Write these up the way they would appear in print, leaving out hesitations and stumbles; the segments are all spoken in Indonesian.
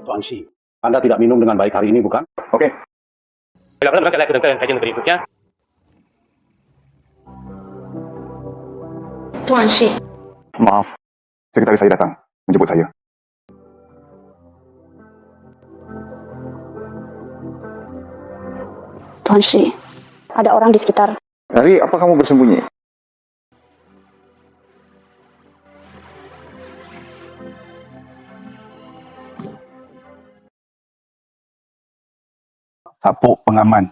Tuan Shi, Anda tidak minum dengan baik hari ini, bukan? Oke. Bila-bila saya lakukan kajian berikutnya. Tuan Shi, Maaf, sekretaris saya datang menjemput saya. Tuan Shi, ada orang di sekitar. Dari apa kamu bersembunyi? Sapuk pengaman.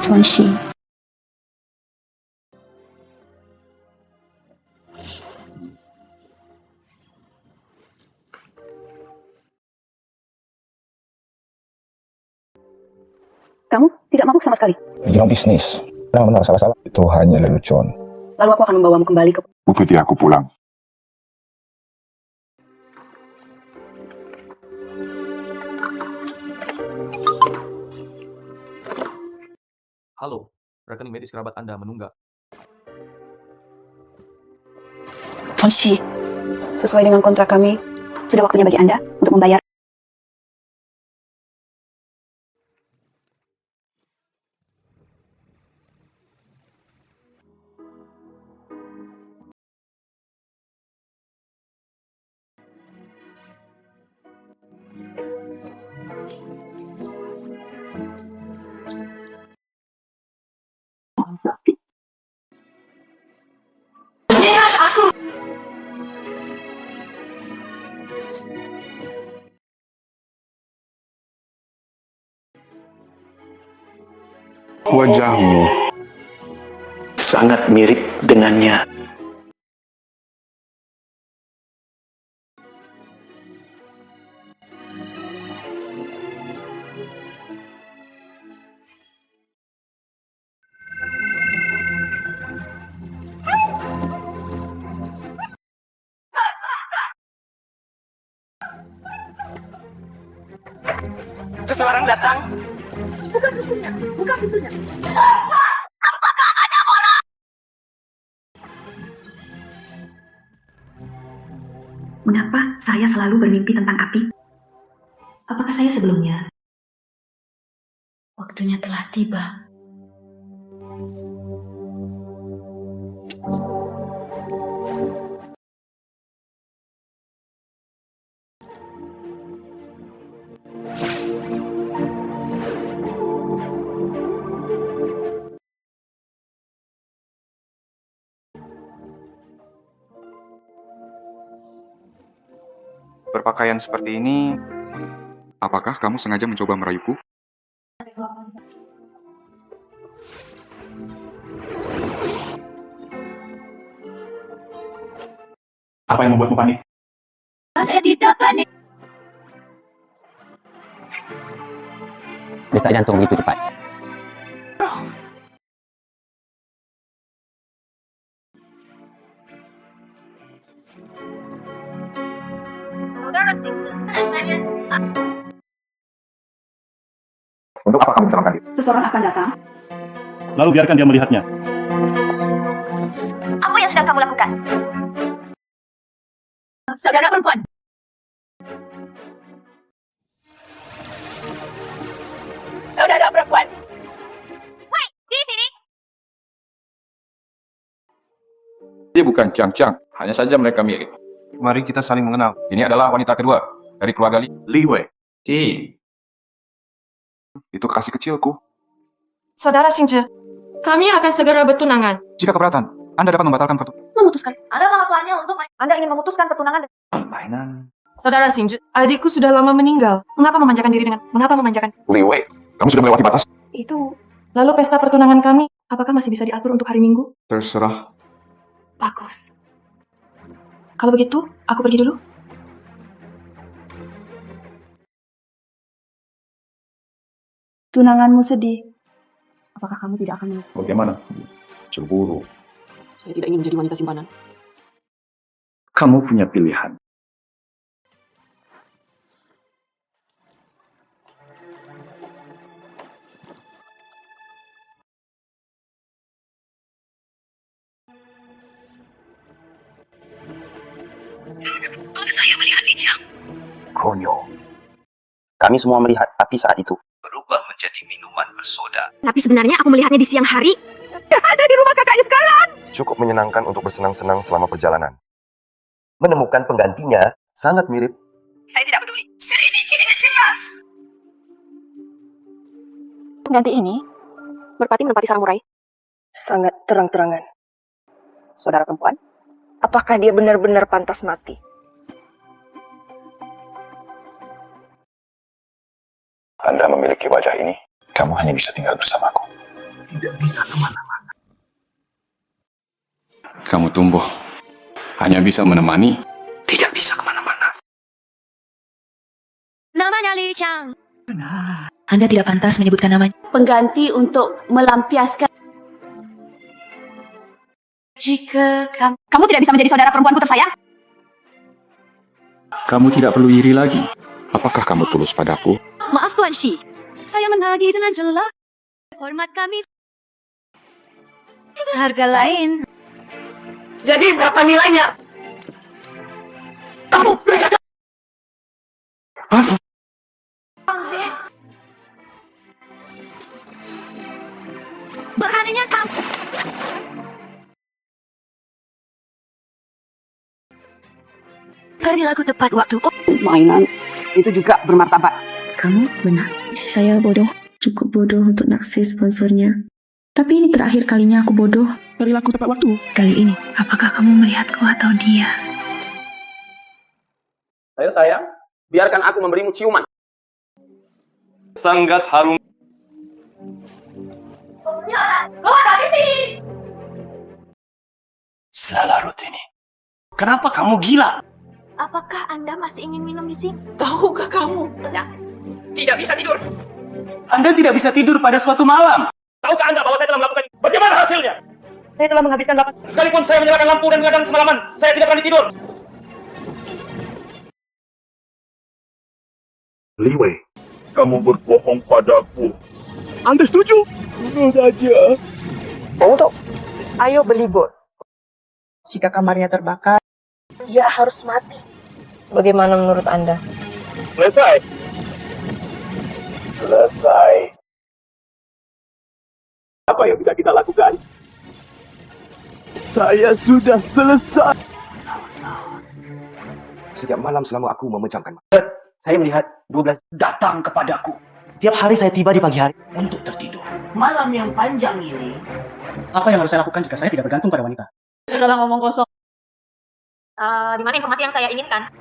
Tuan Shi, kamu tidak mabuk sama sekali. Bidang bisnis. Benar-benar salah-salah. Itu hanya lelucon. Lalu aku akan membawamu kembali ke... Ikuti aku pulang. Halo, rekening medis kerabat Anda menunggak. Tuan Shi, sesuai dengan kontrak kami, sudah waktunya bagi Anda untuk membayar. Lihat aku! Wajahmu sangat mirip dengannya. Seseorang datang. Buka pintunya, buka pintunya. Mengapa saya selalu bermimpi tentang api? Apakah saya sebelumnya? Waktunya telah tiba. Berpakaian seperti ini, apakah kamu sengaja mencoba merayuku? Apa yang membuatmu panik? Saya tidak panik. Detak jantung begitu cepat. Untuk apa kamu mencelakakan diri? Seseorang akan datang. Lalu biarkan dia melihatnya. Apa yang sedang kamu lakukan? Saudara perempuan. Saudara perempuan. Woi, di sini. Dia bukan Chang-Chang, hanya saja mereka mirip. Mari kita saling mengenal. Ini adalah wanita kedua dari keluarga Li Wei. Itu kekasih kecilku. Saudara Xingzhi, kami akan segera bertunangan. Jika keberatan, Anda dapat membatalkan pertunangan. Memutuskan. Anda melakukannya untuk Anda ingin memutuskan pertunangan. Mainan. Saudara Xingzhi, adikku sudah lama meninggal. Mengapa memanjakan? Li Wei, kamu sudah melewati batas. Itu. Lalu pesta pertunangan kami, apakah masih bisa diatur untuk hari Minggu? Terserah. Bagus. Kalau begitu, aku pergi dulu. Tunanganmu sedih. Apakah kamu tidak akan melupakan? Bagaimana? Cemburu. Saya tidak ingin menjadi wanita simpanan. Kamu punya pilihan. Saya melihat Lijang. Konyol. Kami semua melihat api saat itu berubah menjadi minuman bersoda. Tapi sebenarnya aku melihatnya di siang hari. Ada di rumah kakaknya sekarang. Cukup menyenangkan untuk bersenang-senang selama perjalanan. Menemukan penggantinya sangat mirip. Saya tidak peduli. Saya ini kini jelas. Pengganti ini menempati samurai. Sangat terang-terangan. Saudara perempuan, apakah dia benar-benar pantas mati? Anda memiliki wajah ini, kamu hanya bisa tinggal bersamaku. Tidak bisa kemana-mana. Kamu tumbuh. Hanya bisa menemani. Tidak bisa kemana-mana. Namanya Li Chang. Anda tidak pantas menyebutkan namanya. Pengganti untuk melampiaskan. Jika kamu tidak bisa menjadi saudara perempuanku tersayang, Kamu tidak perlu iri lagi. Apakah kamu tulus padaku? Maaf Tuan Shi. Saya menagih dengan jelas. Hormat kami. Harga lain. Jadi berapa nilainya? Beraninya kamu. Hari lagu tepat waktu. Mainan itu juga bermartabat. Kamu benar. Saya bodoh. Cukup bodoh untuk naksir sponsornya. Tapi ini terakhir kalinya aku bodoh. Perilaku tepat waktu. Kali ini, apakah kamu melihatku atau dia? Ayo sayang, biarkan aku memberimu ciuman. Sangat harum. Salah rutini. Kenapa kamu gila? Apakah Anda masih ingin minum di sini? Tahukah kamu? Tidak bisa tidur. Anda tidak bisa tidur pada suatu malam. Tahukah Anda bahwa saya telah melakukan ini? Bagaimana hasilnya? Saya telah menghabiskan 8. Sekalipun saya menyalakan lampu dan mengadang semalaman, saya tidak berani tidur. Li Wei, kamu berbohong padaku. Anda setuju? Tentu saja. Untuk ayo beli bot. Jika kamarnya terbakar, Dia harus mati. Bagaimana menurut Anda? Selesai. Selesai. Apa yang bisa kita lakukan? Saya sudah selesai. Setiap malam selama aku memejamkan mata, saya melihat 12 datang kepadaku. Setiap hari saya tiba di pagi hari untuk tertidur. Malam yang panjang ini. Apa yang harus saya lakukan jika saya tidak bergantung pada wanita? adalah ngomong kosong. Di mana informasi yang saya inginkan?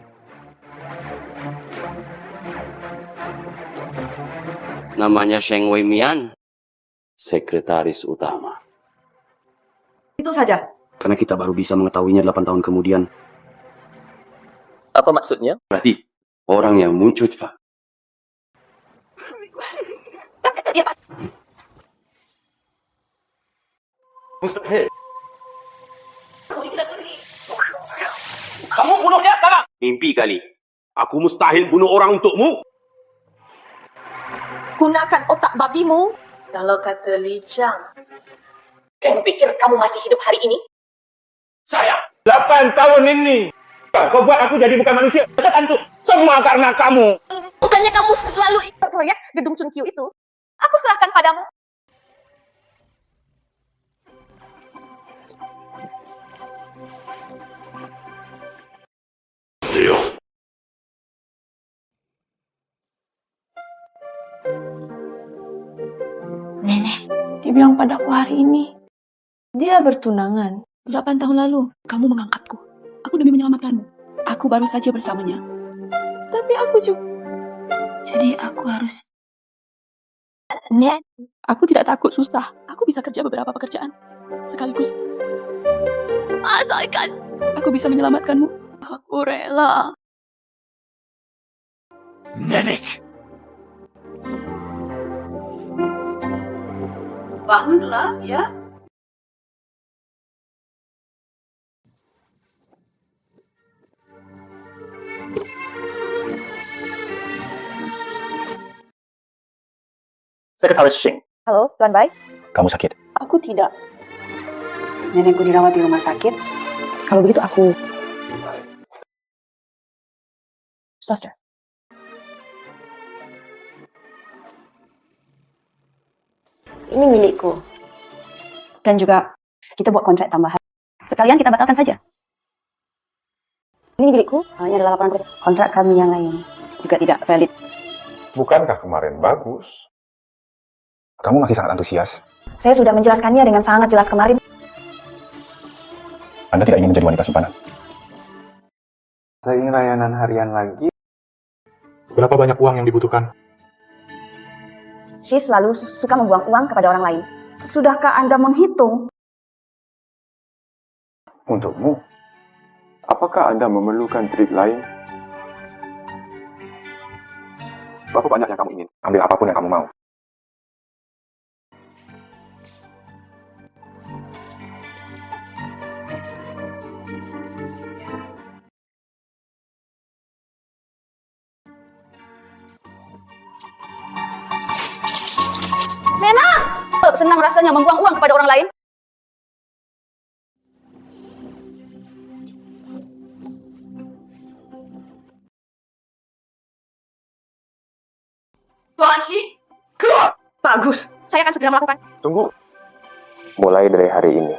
Namanya Sheng Wei Mian, sekretaris utama. Itu saja. Karena kita baru bisa mengetahuinya 8 tahun kemudian. Apa maksudnya? Berarti orang yang muncul, Pak. Mustahil. Kamu bunuhnya sekarang. Mimpi kali. Aku mustahil bunuh orang untukmu. Gunakan otak babimu. Kalau kata Lijang, Kamu pikir kamu masih hidup hari ini? Saya 8 tahun ini. Kau buat aku jadi bukan manusia. Tentu semua karena kamu. Bukannya kamu selalu ikut proyek gedung Chunkyu itu? Aku serahkan padamu. Nenek, dia bilang padaku hari ini. Dia bertunangan. 8 tahun lalu, kamu mengangkatku. Aku demi menyelamatkanmu. Aku baru saja bersamanya. Tapi aku juga... Jadi aku harus... Nek, aku tidak takut susah. Aku bisa kerja beberapa pekerjaan sekaligus. Asalkan aku bisa menyelamatkanmu. Aku rela. Nenek. Bangunlah, ya. Sekretaris Sheng, Halo, Tuan Bai. Kamu sakit? Aku tidak. Nenekku dirawat di rumah sakit. Kalau begitu aku Suster. Ini milikku. Dan juga kita buat kontrak tambahan. Sekalian kita batalkan saja. Ini milikku, ini adalah laporan kontrak kami yang lain. Juga tidak valid. Bukankah kemarin bagus? Kamu masih sangat antusias. Saya sudah menjelaskannya dengan sangat jelas kemarin. Anda tidak ingin menjadi wanita simpanan. Saya ingin layanan harian lagi. Berapa banyak uang yang dibutuhkan? She selalu suka membuang uang kepada orang lain. Sudahkah Anda menghitung? Untukmu, apakah Anda memerlukan trik lain? Berapa banyak yang kamu ingin? Ambil apapun yang kamu mau. Senang rasanya membuang uang kepada orang lain. Tuan Shi, Bagus. saya akan segera melakukan. Tunggu. Mulai dari hari ini,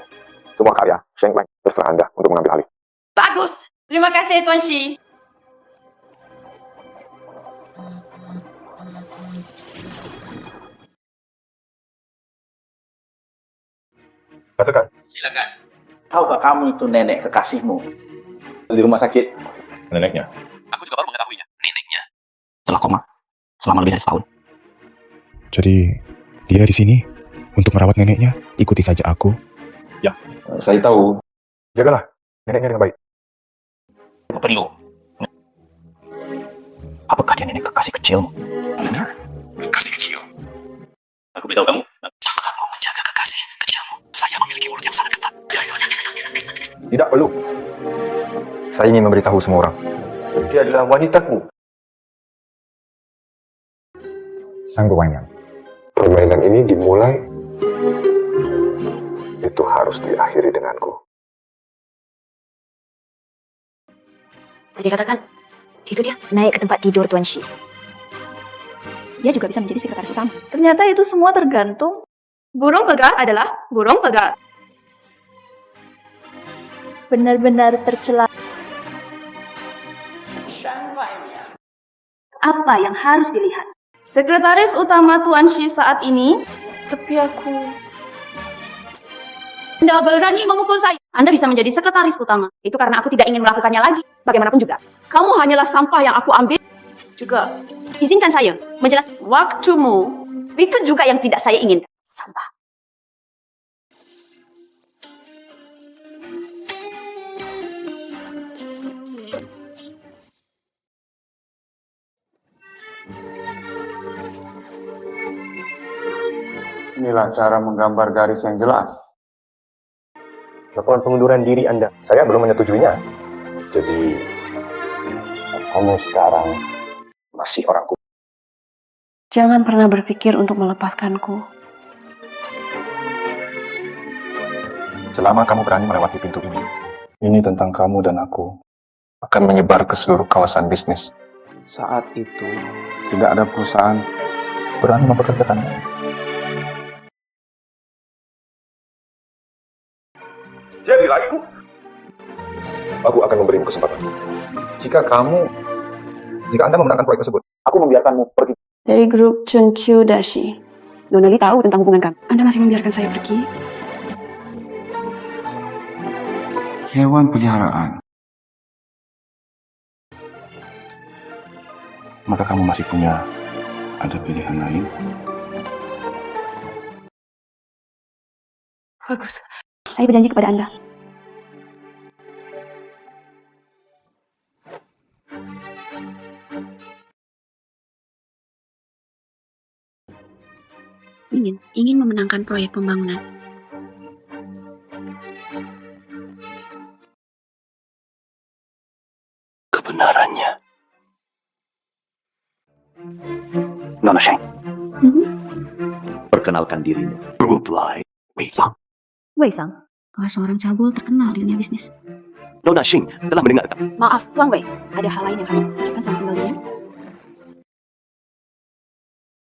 semua karya Sheng Lang terserah Anda untuk mengambil alih. Bagus. Terima kasih, Tuan Shi. Katakan. Silakan. Tahukah kamu itu nenek kekasihmu? Di rumah sakit. Neneknya. Aku juga baru mengetahuinya. Neneknya telah koma selama lebih dari setahun. Jadi, dia di sini untuk merawat neneknya. Ikuti saja aku. Saya tahu. Jagalah neneknya dengan baik. Aku perlu. Apakah dia nenek kekasih kecilmu? Benar? Kekasih kecil. Aku beritahu kamu. Kamu menjaga kekasih kecilmu. Saya memiliki mulut yang sangat ketat. Tidak perlu. Saya ingin memberitahu semua orang. Dia adalah wanitaku. Sang Guangyang. Permainan ini dimulai, itu harus diakhiri denganku. Dia katakan, itu dia naik ke tempat tidur Tuan Shi. Dia juga bisa menjadi sekretaris utama. Ternyata itu semua tergantung. Burung pegal adalah burung pegal. Benar-benar tercela. Apa yang harus dilihat? Sekretaris utama Tuan Shi saat ini, tapi aku... Anda berani memukul saya. Anda bisa menjadi sekretaris utama. Itu karena aku tidak ingin melakukannya lagi. Bagaimanapun juga. Kamu hanyalah sampah yang aku ambil. Juga, izinkan saya menjelaskan waktumu. Itu juga yang tidak saya inginkan. Sampah. Inilah cara menggambar garis yang jelas. Laporan pengunduran diri Anda. Saya belum menyetujuinya. Jadi, kamu sekarang masih orangku. Jangan pernah berpikir untuk melepaskanku. Selama kamu berani melewati pintu ini tentang kamu dan aku akan menyebar ke seluruh kawasan bisnis. Saat itu, tidak ada perusahaan Berani mempekerjakannya. Jadilah ibu. Aku akan memberimu kesempatan. Jika Anda memenangkan proyek tersebut, aku membiarkanmu pergi. Dari grup Chunkyu Dashi. Nonali tahu tentang hubungan kami. Anda masih membiarkan saya pergi? hewan peliharaan. Maka kamu masih punya ada pilihan lain. Bagus. Saya berjanji kepada Anda. Ingin memenangkan proyek pembangunan. Kebenarannya. Nona Sheng. Perkenalkan dirimu. Reply. Wei Sang. Wei Sang, kau seorang cabul terkenal di dunia bisnis. Nona Xing telah mendengarkan. Maaf, Wang Wei. Ada hal lain yang harus aku ucapkan sama tinggal dulu.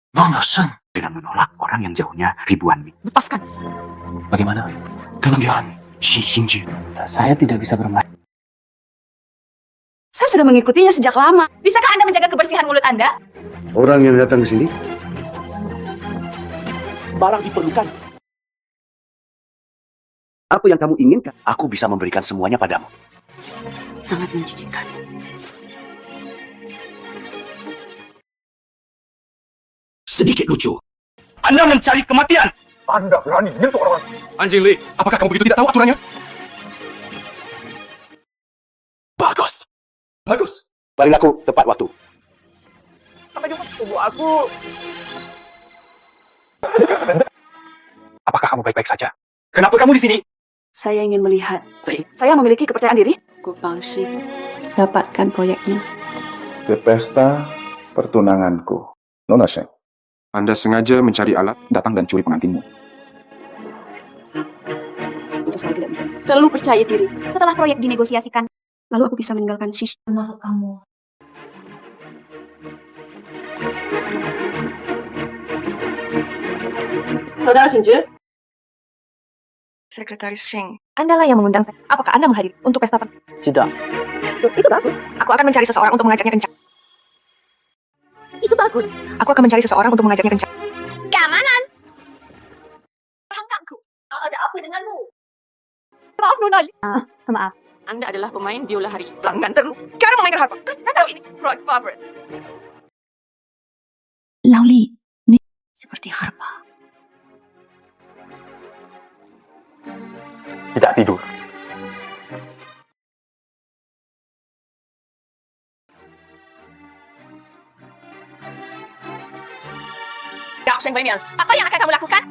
Nona Sheng, Dengan menolak orang yang jauhnya ribuan mil. Lepaskan. bagaimana? Kelebihan Xi Xingju. Saya tidak bisa bermain. Saya sudah mengikutinya sejak lama. Bisakah Anda menjaga kebersihan mulut Anda? Orang yang datang ke sini Barang diperlukan. apa yang kamu inginkan? Aku bisa memberikan semuanya padamu. Sangat menjijikkan. Sedikit lucu. Anda mencari kematian. Anda berani menyentuh orang. Anjing Li, Apakah kamu begitu tidak tahu aturannya? Bagus. bagus. Paling aku tepat waktu. Sampai jumpa tubuh aku. Apakah kamu baik-baik saja? Kenapa kamu di sini? Saya ingin melihat. Saya memiliki kepercayaan diri. Gopang Shi. Dapatkan proyeknya. Ke pesta pertunanganku. Nona Sheng, Anda sengaja mencari alat, datang dan curi pengantinmu. Itu saya tidak bisa. Terlalu percaya diri. Setelah proyek dinegosiasikan, lalu aku bisa meninggalkan Shish. Maksud kamu? Saudara Xinju, Sekretaris Sheng, Anda lah yang mengundang saya. Apakah Anda menghadiri untuk pesta Tidak. itu bagus. Aku akan mencari seseorang untuk mengajaknya kencan. Itu bagus. Aku akan mencari seseorang untuk mengajaknya kencan. Keamanan. Tangkapku. Ada apa denganmu? Maaf, Nona. Maaf. Anda adalah pemain biola hari. Pelanggan terluka. Sekarang memainkan harpa. Anda tahu ini proyek favorit. Lauli, Seperti harpa. Tidak tidur. Ya, Sheng Weimian, apa yang akan kamu lakukan?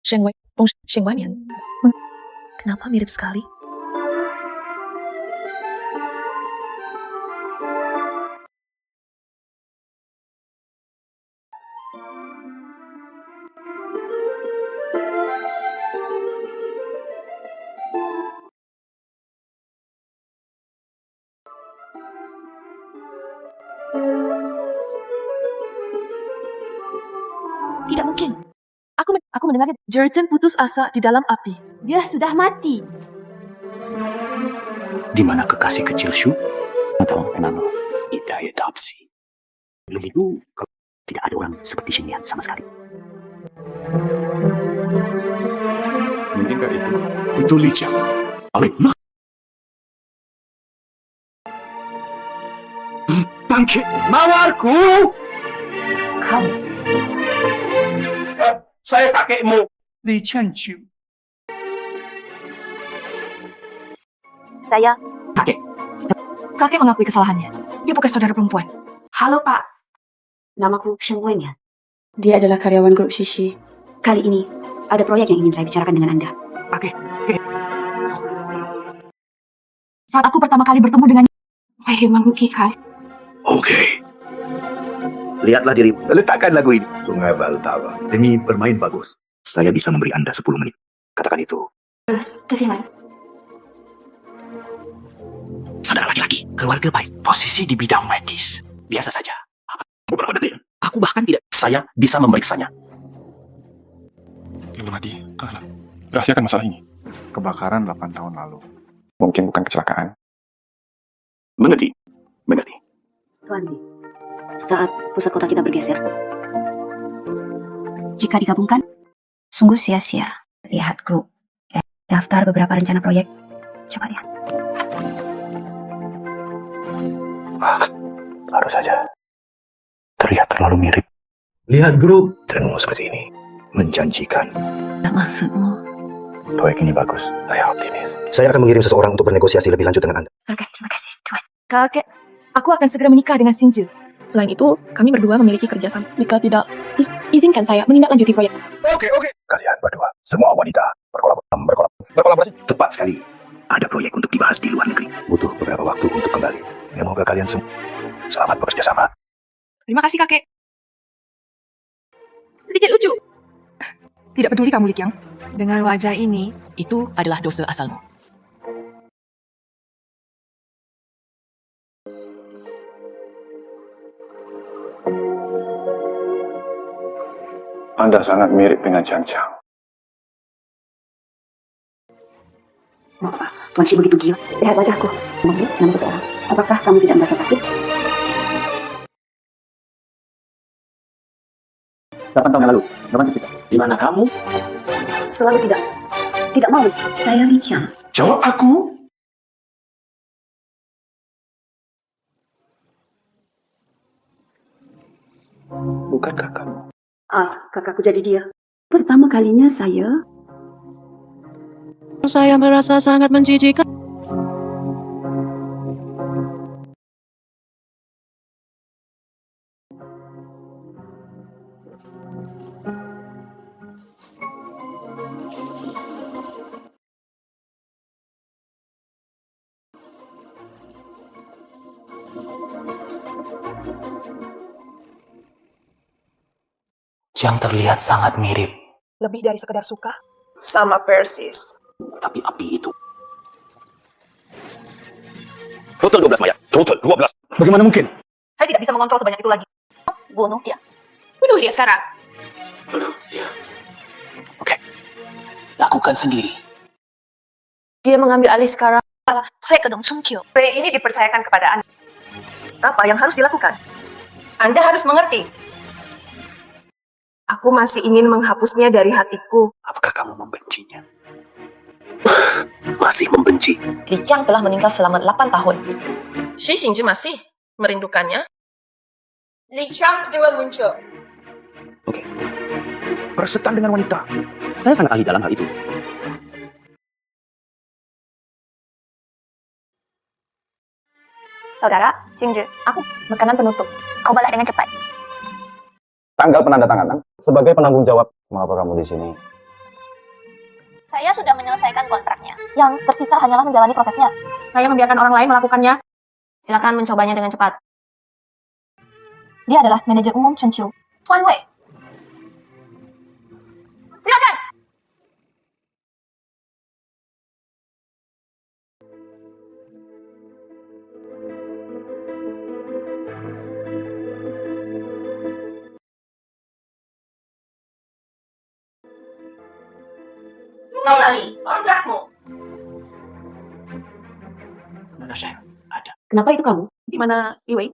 Sheng Weimian. Kenapa mirip sekali? Tidak mungkin. Aku mendengarnya. Jeritan putus asa di dalam api. Dia sudah mati. Di mana kekasih kecil Shu? Atau Enano? Hidayah adopsi. Belum itu, kalau tidak ada orang seperti Xinyan sama sekali. Mungkinkah itu? Itu Li Jiang. Alif. Bangkit. Mawarku. Kamu. Saya kakekmu. Li Qianqiu. Saya. Kakek mengakui kesalahannya. Dia bukan saudara perempuan. Halo, Pak. Namaku Sheng Weimian. Dia adalah karyawan grup Shishi. Kali ini, ada proyek yang ingin saya bicarakan dengan Anda. Saat aku pertama kali bertemu dengannya, saya hilang Kikai. Oke. Lihatlah diri. Letakkan lagu ini. Sungai Baltawa. Demi bermain bagus. Saya bisa memberi Anda 10 menit. Katakan itu. Kasihan. Saudara laki-laki, keluarga baik, posisi di bidang medis. Biasa saja. Beberapa detik. Aku bahkan tidak. Saya bisa memeriksanya. Lalu mati. Rahasiakan masalah ini. Kebakaran 8 tahun lalu. Mungkin bukan kecelakaan. Mengerti? Mengerti. Tuan Li, saat pusat kota kita bergeser, jika digabungkan, sungguh sia-sia. Lihat grup, daftar beberapa rencana proyek. Coba lihat. Baru saja. Terlihat terlalu mirip. Lihat grup. Trenmu seperti ini. Menjanjikan. Tak maksudmu? Proyek ini bagus. Saya optimis. Saya akan mengirim seseorang untuk bernegosiasi lebih lanjut dengan Anda. Terima kasih, Tuan. Kakek, aku akan segera menikah dengan Xinju. Selain itu, kami berdua memiliki kerjasama. Jika tidak, izinkan saya menindaklanjuti proyek. Oke. Kalian berdua, semua wanita, berkolaborasi. Tepat sekali. Ada proyek untuk dibahas di luar negeri. Butuh beberapa waktu untuk kembali. Semoga kalian semua selamat bekerja sama. Terima kasih, kakek. Sedikit lucu. Tidak peduli kamu, Likyang. Dengan wajah ini, itu adalah dosa asalmu. Anda sangat mirip dengan Chang Chang. Tuan Shi begitu gila. Lihat wajahku. Memang nama seseorang. Apakah kamu tidak merasa sakit? 8 tahun yang lalu, romantis kita. Di mana kamu? Selalu tidak mau. Saya Li Qiang. Jawab aku. Bukankah kamu? Kakakku jadi dia. Pertama kalinya saya merasa sangat menjijikan. Yang terlihat sangat mirip. Lebih dari sekedar suka? Sama persis. Tapi api itu. Total 12, Maya. Total 12. Bagaimana mungkin? Saya tidak bisa mengontrol sebanyak itu lagi. Bunuh dia. Bunuh dia sekarang. Lakukan sendiri. Dia mengambil alih sekarang proyek Gedung Chungkyu. Proyek ini dipercayakan kepada Anda. Apa yang harus dilakukan? Anda harus mengerti. Aku masih ingin menghapusnya dari hatiku. Apakah kamu membencinya? Masih membenci? Li Qiang telah meninggal selama 8 tahun. Shi Xingzhi masih merindukannya. Li Qiang juga muncul. Persetan dengan wanita. Saya sangat ahli dalam hal itu. Saudara, Xingzhi, aku makanan penutup. Kau balas dengan cepat. Tanggal penandatanganan sebagai penanggung jawab. Mengapa kamu di sini? Saya sudah menyelesaikan kontraknya. Yang tersisa hanyalah menjalani prosesnya. Saya membiarkan orang lain melakukannya. Silakan mencobanya dengan cepat. Dia adalah manajer umum Chen Qiu, Tuan Wei. Silakan. Nolali, kontrakmu. Mana saya? Ada. Kenapa itu kamu? Di mana Li Wei?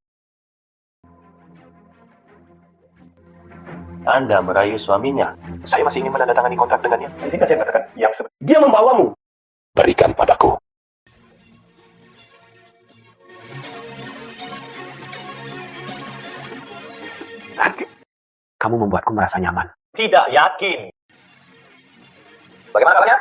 Anda merayu suaminya. Saya masih ingin menandatangani kontrak dengannya. Jika saya katakan yang Dia membawamu. Berikan padaku. Kamu membuatku merasa nyaman. Tidak yakin. Bagaimana kabarnya?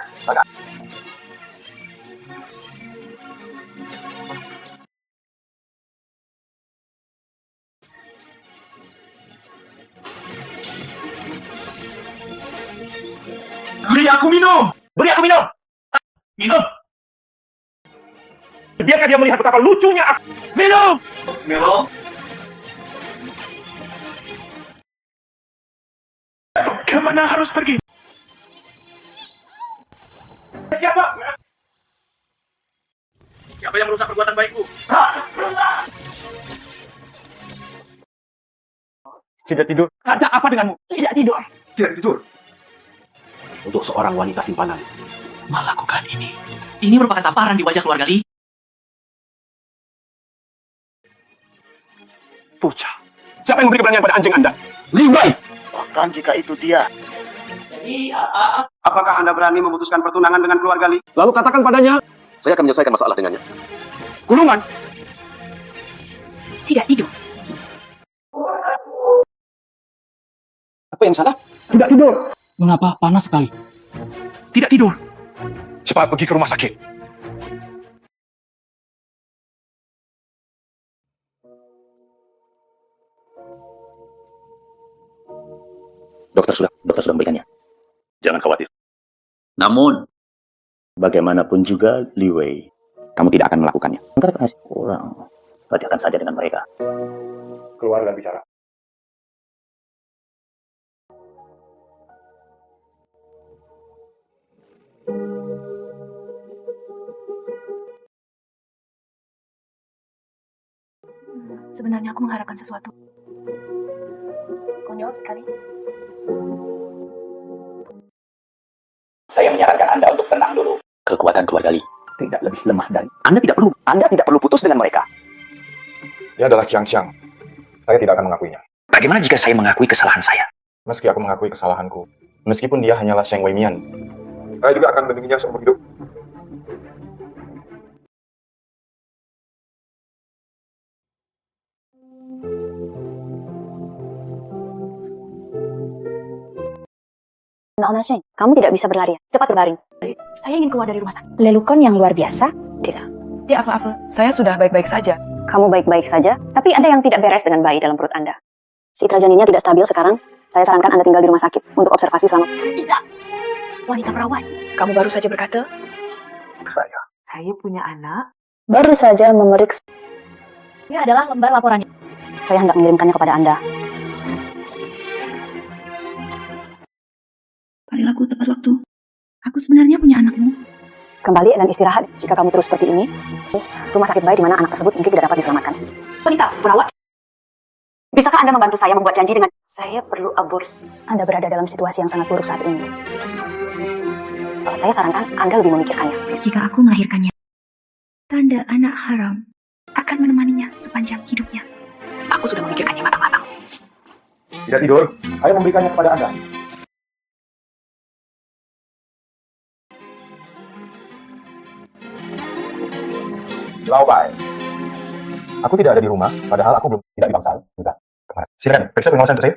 Beri aku minum. Beri aku minum. Minum. Biarkan dia melihat betapa lucunya aku. Minum. Minum. Kemana harus pergi? Siapa? Siapa yang merusak perbuatan baikku? tidak tidur. Ada apa denganmu? Tidak tidur. Tidak tidur. Untuk seorang wanita simpanan melakukan ini. Ini merupakan tamparan di wajah keluarga Li. Pucat. Siapa yang memberi keberanian pada anjing Anda? Limbai. Bahkan jika itu dia. Jadi, Apakah Anda berani memutuskan pertunangan dengan keluarga Li? lalu katakan padanya. Saya akan menyelesaikan masalah dengannya. Kurungan. Tidak tidur. Apa yang salah? Tidak tidur. Mengapa panas sekali? Tidak tidur. Cepat pergi ke rumah sakit. Dokter sudah memberikannya. Jangan khawatir. Namun, bagaimanapun juga, Li Wei, kamu tidak akan melakukannya. Engkau kasih orang. Perhatikan saja dengan mereka. Keluar dan bicara. Sebenarnya aku mengharapkan sesuatu. Konyol sekali. Saya menyarankan Anda untuk tenang dulu. Kekuatan keluarga Li tidak lebih lemah dari Anda tidak perlu putus dengan mereka. Dia adalah Qiang Qiang. Saya tidak akan mengakuinya. Bagaimana jika saya mengakui kesalahan saya? Meski aku mengakui kesalahanku, meskipun dia hanyalah Sheng Weimian, saya juga akan melindunginya seumur hidup. Nona Sheng, kamu tidak bisa berlari. Cepat berbaring. Saya ingin keluar dari rumah sakit. Lelukon yang luar biasa? Tidak. Tidak apa-apa. Saya sudah baik-baik saja. Kamu baik-baik saja, tapi ada yang tidak beres dengan bayi dalam perut Anda. Citra janinnya tidak stabil sekarang. Saya sarankan Anda tinggal di rumah sakit untuk observasi selama... Tidak. Wanita perawat. Kamu baru saja berkata? Saya punya anak. Baru saja memeriksa... Ini adalah lembar laporannya. Saya hendak mengirimkannya kepada Anda. Perilaku tepat waktu. Aku sebenarnya punya anakmu. Kembali dan istirahat. Jika kamu terus seperti ini, rumah sakit bayi di mana anak tersebut mungkin tidak dapat diselamatkan. Wanita perawat. Bisakah Anda membantu saya membuat janji dengan... Saya perlu aborsi. Anda berada dalam situasi yang sangat buruk saat ini. Saya sarankan Anda lebih memikirkannya. Jika aku melahirkannya, tanda anak haram akan menemaninya sepanjang hidupnya. Aku sudah memikirkannya matang-matang. Tidak tidur, saya memberikannya kepada Anda. Lao Bai. Aku tidak ada di rumah, padahal aku belum tidak di bangsal. Bentar, kemana? Silakan, periksa pengawasan untuk saya.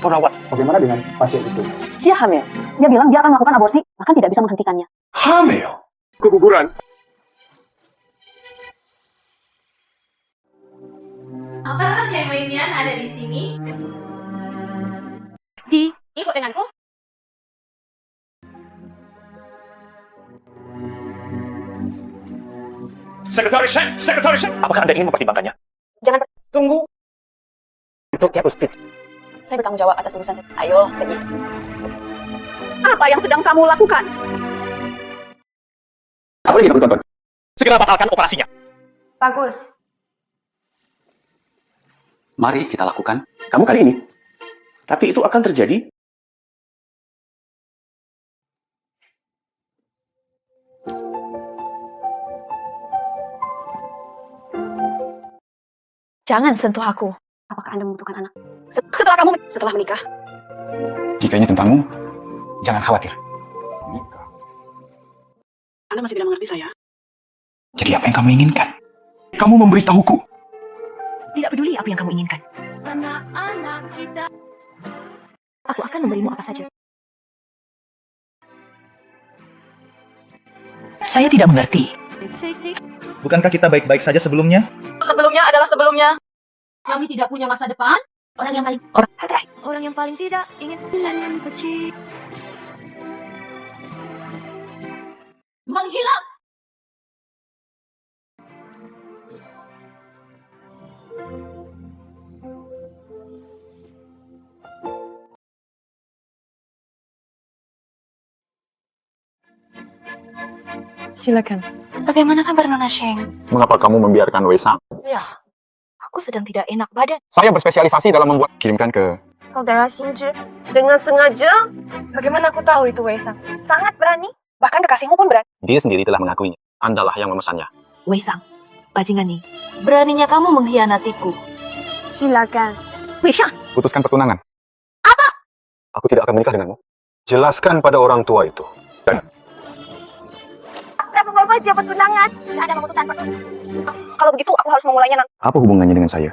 Perawat, Bagaimana dengan pasien itu? Dia hamil. Dia bilang dia akan melakukan aborsi, bahkan tidak bisa menghentikannya. hamil. Keguguran. Apakah Sheng Weimian ada di sini? Ikut denganku. Sekretaris Sheng. Apakah Anda ingin mempertimbangkannya? Jangan Tunggu. Untuk Kiapus Fitz. Saya bertanggung jawab atas urusan saya. Ayo, pergi. Apa yang sedang kamu lakukan? Apa lagi kamu tonton? Segera batalkan operasinya. Bagus. Mari kita lakukan. Kamu kali ini. Tapi itu akan terjadi. Jangan sentuh aku. Apakah Anda membutuhkan anak? Setelah menikah. Jika ini tentangmu, jangan khawatir. Anda masih tidak mengerti saya. Jadi apa yang kamu inginkan? Kamu memberitahuku. Tidak peduli apa yang kamu inginkan. Anak-anak kita. Aku akan memberimu apa saja. Saya tidak mengerti. Bukankah kita baik-baik saja sebelumnya? Sebelumnya adalah sebelumnya. Kami tidak punya masa depan. Orang yang paling Orang yang paling tidak ingin menghilang. Silakan. Bagaimana kabar Nona Sheng? Mengapa kamu membiarkan Wei Sang? Ya, aku sedang tidak enak badan. Saya berspesialisasi dalam membuat... Kirimkan ke... Saudara Xinzhi, dengan sengaja, Bagaimana aku tahu itu Wei Sang? sangat berani. Bahkan kekasihmu pun berani. Dia sendiri telah mengakuinya. Andalah yang memesannya. Wei Sang, bajingan nih. Beraninya kamu mengkhianatiku. Silakan. Wei Shang, Putuskan pertunangan. Apa? Aku tidak akan menikah denganmu. Jelaskan pada orang tua itu. Bapak dapat tunangan. Saya ada memutuskan pertunangan. Kalau begitu, aku harus memulainya nanti. Apa hubungannya dengan saya?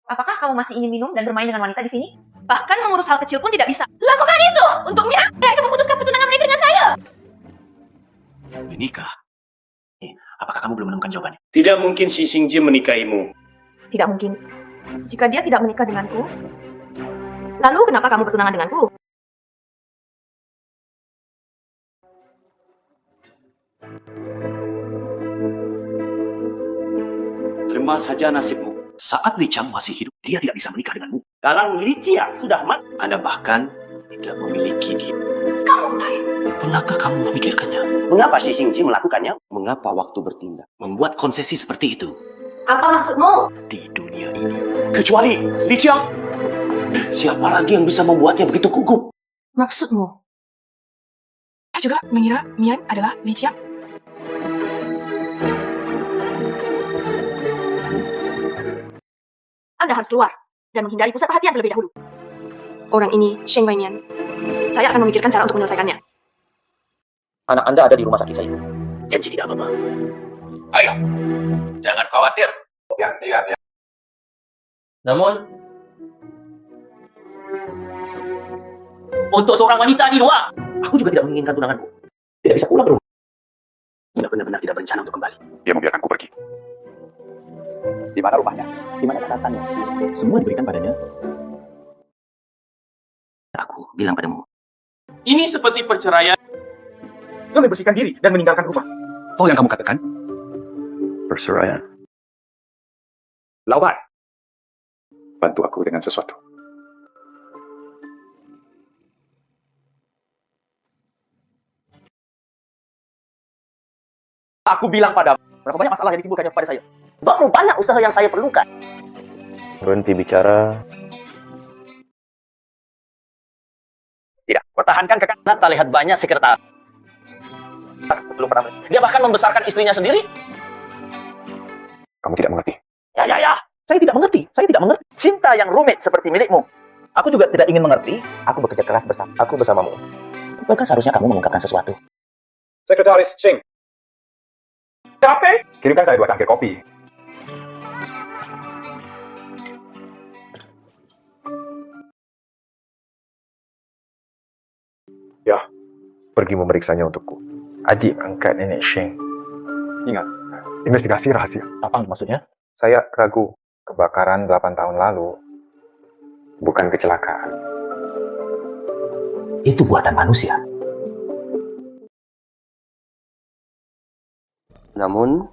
Apakah kamu masih ingin minum dan bermain dengan wanita di sini? Bahkan mengurus hal kecil pun tidak bisa. Lakukan itu untuknya. Saya akan memutuskan pertunangan mereka dengan saya. Tidak mungkin si Xingjie menikahimu. Tidak mungkin. Jika dia tidak menikah denganku, lalu kenapa kamu bertunangan denganku? Terima saja nasibmu. Saat Li Qiang masih hidup, dia tidak bisa menikah denganmu. Sekarang Li Jia sudah mati. Anda bahkan tidak memiliki dia. Kamu baik. Pernahkah kamu memikirkannya? Mengapa si Xingjie melakukannya? Mengapa waktu bertindak membuat konsesi seperti itu Apa maksudmu? di dunia ini? Kecuali Li Qiang. Siapa lagi yang bisa membuatnya begitu gugup? Maksudmu? Saya juga mengira Mian adalah Li Qiang. Anda harus keluar dan menghindari pusat perhatian terlebih dahulu. Orang ini, Sheng Weimian. Saya akan memikirkan cara untuk menyelesaikannya. Anak Anda ada di rumah sakit saya. Janji tidak apa-apa. Ayo, jangan khawatir. Ya. Namun, untuk seorang wanita di luar, Aku juga tidak menginginkan tunanganku. Tidak bisa pulang ke rumah. Tidak benar-benar tidak berencana untuk kembali. Dia membiarkanku pergi. Di mana rumahnya? Di mana catatannya? Semua diberikan padanya. Aku bilang padamu. ini seperti perceraian. Dia membersihkan diri dan meninggalkan rumah. Oh, yang kamu katakan? Perceraian. Lawan. Bantu aku dengan sesuatu. Aku bilang padamu. Berapa banyak masalah yang ditimbulkannya kepada saya? Berapa banyak usaha yang saya perlukan? Berhenti bicara. Tidak. Pertahankan kekanan, tak lihat banyak sekretaris. Belum pernah. Dia bahkan membesarkan istrinya sendiri. Kamu tidak mengerti. Ya. Saya tidak mengerti. Cinta yang rumit seperti milikmu. Aku juga tidak ingin mengerti. Aku bekerja keras bersamamu. Bukankah seharusnya kamu mengungkapkan sesuatu? Sekretaris Sheng. Capek? Kirimkan saya 2 cangkir kopi. Ya, pergi memeriksanya untukku. Adik angkat nenek Sheng. Ingat, investigasi rahasia. Apa maksudnya? Saya ragu kebakaran 8 tahun lalu bukan kecelakaan. Itu buatan manusia. Namun,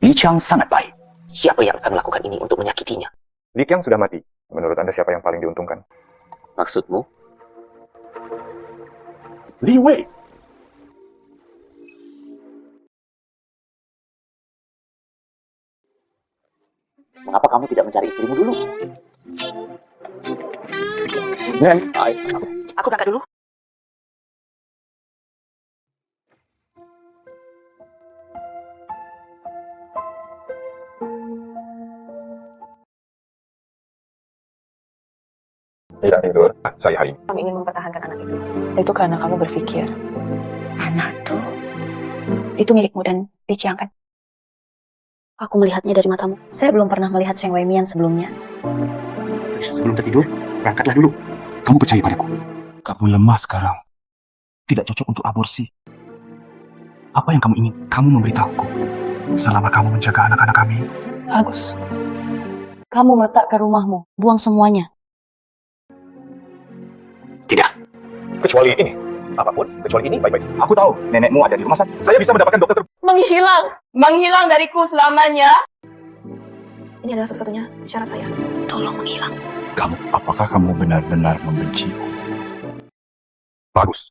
Li Qiang sangat baik. Siapa yang akan melakukan ini untuk menyakitinya? Li Qiang sudah mati. Menurut Anda siapa yang paling diuntungkan? Maksudmu? Li Wei. Mengapa kamu tidak mencari istrimu dulu? Aku berangkat dulu. Tidak tidur. Saya hari ini. Kamu ingin mempertahankan anak itu karena kamu berpikir anak itu milikmu dan Li Qiang kan? Aku melihatnya dari matamu. Saya belum pernah melihat Sheng Weimian sebelumnya. Sebelum tertidur, berangkatlah dulu. Kamu percaya padaku. Kamu lemah sekarang. Tidak cocok untuk aborsi. Apa yang kamu ingin? Kamu memberitahuku. Selama kamu menjaga anak-anak kami. Bagus. Kamu meletakkan rumahmu. Buang semuanya. Kecuali ini. Apapun, kecuali ini baik-baik. Aku tahu nenekmu ada di rumah sakit. Saya bisa mendapatkan dokter Menghilang dariku selamanya. Ini adalah satu-satunya syarat saya. Tolong menghilang. Apakah kamu benar-benar membenciku? Bagus.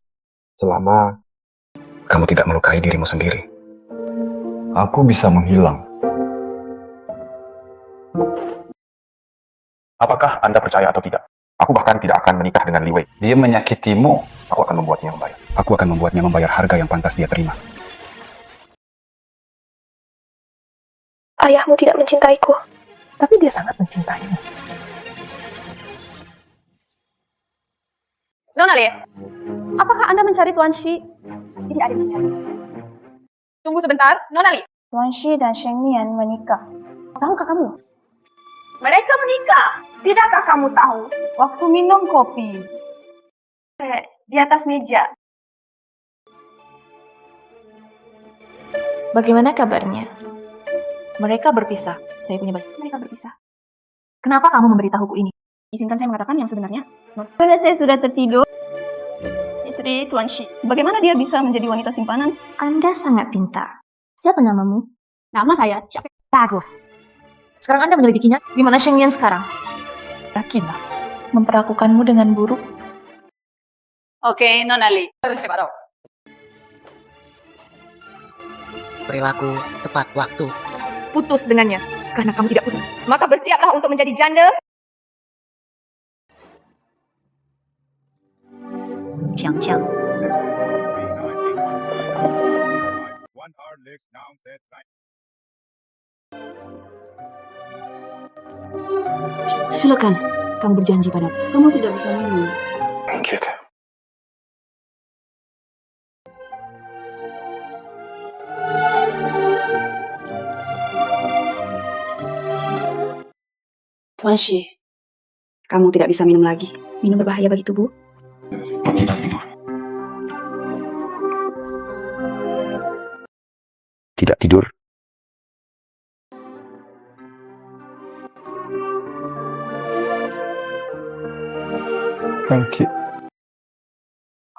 Selama kamu tidak melukai dirimu sendiri. Aku bisa menghilang. Apakah Anda percaya atau tidak? Aku bahkan tidak akan menikah dengan Li Wei. Dia menyakitimu. Aku akan membuatnya membayar. Aku akan membuatnya membayar harga yang pantas dia terima. Ayahmu tidak mencintaiku. Tapi dia sangat mencintaimu. Nona Li, apakah Anda mencari Tuan Shi? Ini ada di sini. Tunggu sebentar, Nona Li. Tuan Shi dan Sheng Mian menikah. Tahukah kamu? Mereka menikah. Tidakkah kamu tahu? Waktu minum kopi. Di atas meja. Bagaimana kabarnya? Mereka berpisah. Saya punya baju. Mereka berpisah. Kenapa kamu memberitahuku ini? Izinkan saya mengatakan yang sebenarnya. Karena saya sudah tertidur. Istri Tuan Shi. Bagaimana dia bisa menjadi wanita simpanan? Anda sangat pintar. Siapa namamu? Nama saya Syafik. Bagus. Sekarang Anda menyelidikinya. Gimana Sheng Yan sekarang? Yakinlah. Memperlakukanmu dengan buruk. Oke, Nona Li. Perilaku tepat waktu. Putus dengannya. Karena kamu tidak putus. Maka bersiaplah untuk menjadi janda. Xiang. Silakan, kamu berjanji padaku. Kamu tidak bisa minum. Gitu. Tuan Shi, kamu tidak bisa minum lagi. Minum berbahaya bagi tubuh. Tidak tidur. Tangki.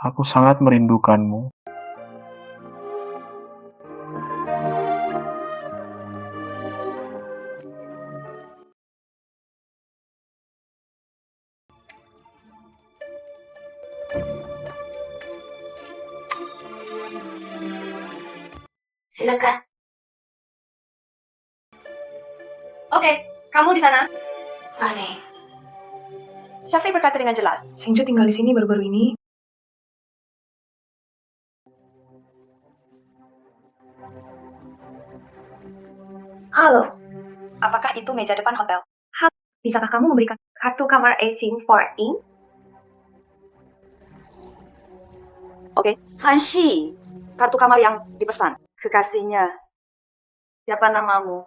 Aku sangat merindukanmu. Silakan. Oke, kamu di sana. Aneh. Syafik berkata dengan jelas. Shengju tinggal di sini baru-baru ini. Halo. Apakah itu meja depan hotel? Bisakah kamu memberikan kartu kamar A-SIM for in? Oke, Tuan Shi. Kartu kamar yang dipesan. Kekasihnya. Siapa namamu?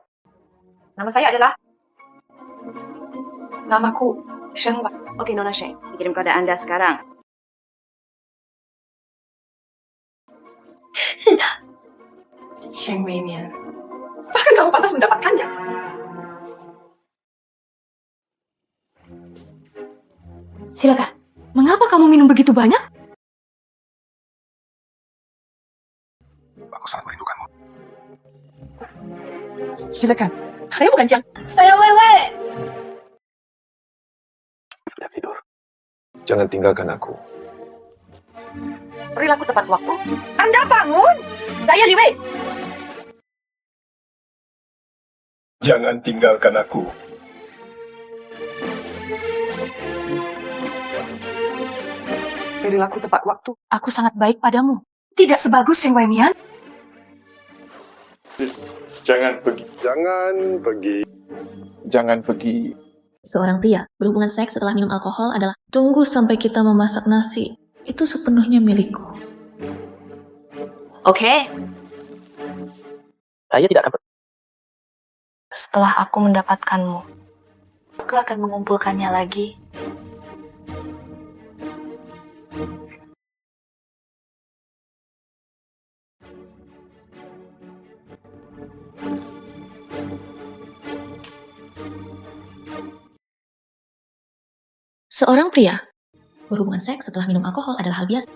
Nama saya adalah... Namaku Sheng Wei. Oke, Nona Sheng. Kirim kode Anda sekarang. Sudah. Sheng Wei Mian. Bahkan kamu pantas mendapatkannya. Silakan. Mengapa kamu minum begitu banyak? Aku sangat merindukanmu. Silakan. Saya bukan Jiang. Saya Wewe. Tidak tidur. Jangan tinggalkan aku. Perilaku tepat waktu. Anda bangun. Saya Li Wei. Jangan tinggalkan aku. Perilaku tepat waktu. Aku sangat baik padamu. Tidak sebagus Sheng Wei Mian. Jangan pergi. Jangan pergi. Jangan pergi. Seorang pria berhubungan seks setelah minum alkohol adalah tunggu sampai kita memasak nasi. Itu sepenuhnya milikku. Oke. Saya tidak akan. Setelah aku mendapatkanmu, aku akan mengumpulkannya lagi. Seorang pria berhubungan seks setelah minum alkohol adalah hal biasa.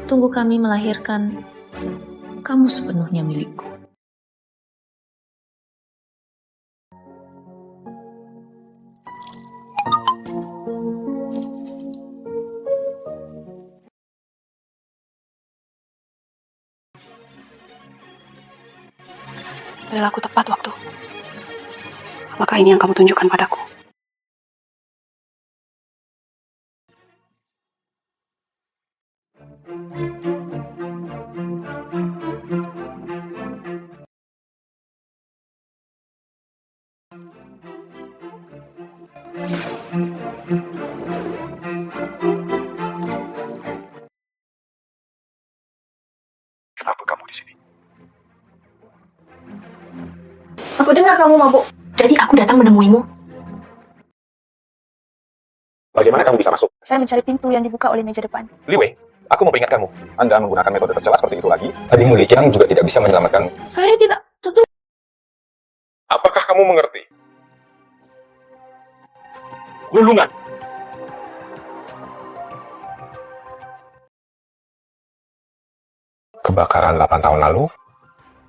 Tunggu kami melahirkan, kamu sepenuhnya milikku. Perilaku tepat waktu. Apakah ini yang kamu tunjukkan padaku? Kenapa kamu di sini? Aku dengar kamu mabuk. Jadi aku datang menemuimu. Bagaimana kamu bisa masuk? Saya mencari pintu yang dibuka oleh meja depan. Li Wei, aku mau peringat kamu. Anda menggunakan metode tercela seperti itu lagi. Adikmu Li Qiang juga tidak bisa menyelamatkan. Saya tidak... Apakah kamu mengerti? Gulungan. Kebakaran 8 tahun lalu,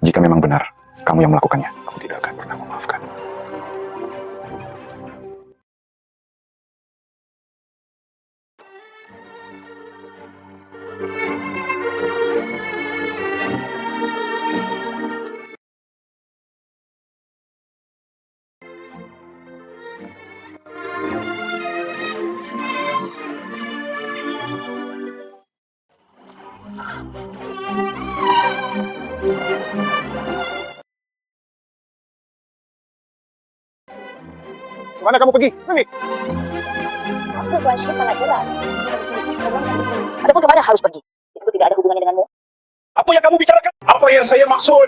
jika memang benar kamu yang melakukannya, aku tidak akan pernah memaafkan. Kemana kamu pergi? Nami? Hasil Tuan Shi sangat jelas. Adapun kemana harus pergi? Itu tidak ada hubungannya denganmu. Apa yang kamu bicarakan? Apa yang saya maksud?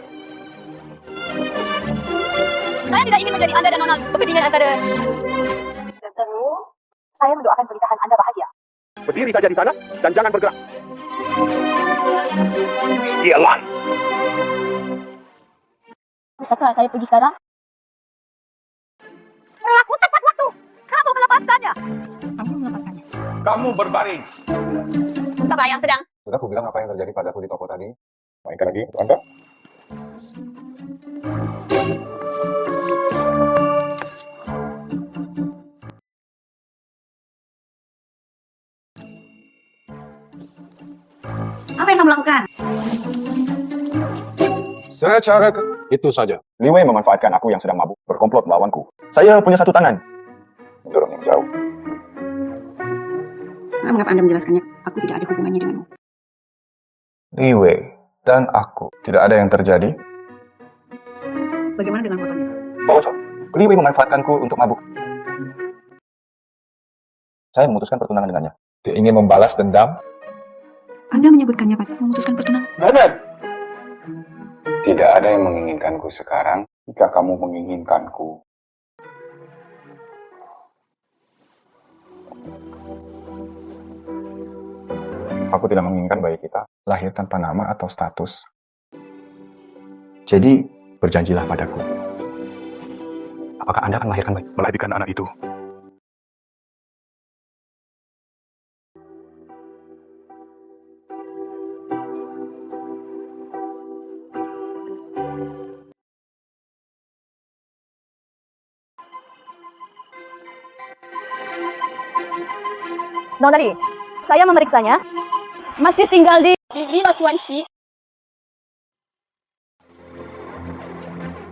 Saya tidak ingin menjadi Anda dan Nona pertandingan antara. Tentu, saya mendoakan pernikahan Anda bahagia. Berdiri saja di sana dan jangan bergerak. Iyalah. Bisakah saya pergi sekarang? Berlaku tepat waktu. Kamu melepaskannya. Kamu melepaskannya. Kamu berbaring. Entahlah yang sedang. Sudah aku bilang apa yang terjadi padaku di toko tadi. Mainkan lagi untuk Anda. Apa yang kamu lakukan? Secara itu saja. Li Wei memanfaatkan aku yang sedang mabuk, berkomplot melawanku. Saya punya satu tangan. Mendorong yang jauh. Mengapa Anda menjelaskannya? Aku tidak ada hubungannya denganmu. Li Wei dan aku. Tidak ada yang terjadi. Bagaimana dengan fotonya? Foto. Li Wei memanfaatkanku untuk mabuk. Saya memutuskan pertunangan dengannya. Dia ingin membalas dendam. Anda menyebutkannya Pak, memutuskan pertunangan. Benar. Tidak ada yang menginginkanku sekarang jika kamu menginginkanku. Aku tidak menginginkan bayi kita lahir tanpa nama atau status. Jadi, berjanjilah padaku. Apakah Anda akan melahirkan bayi? Melahirkan anak itu. Nona Li, saya memeriksanya. Masih tinggal di Villa Tuan Shi.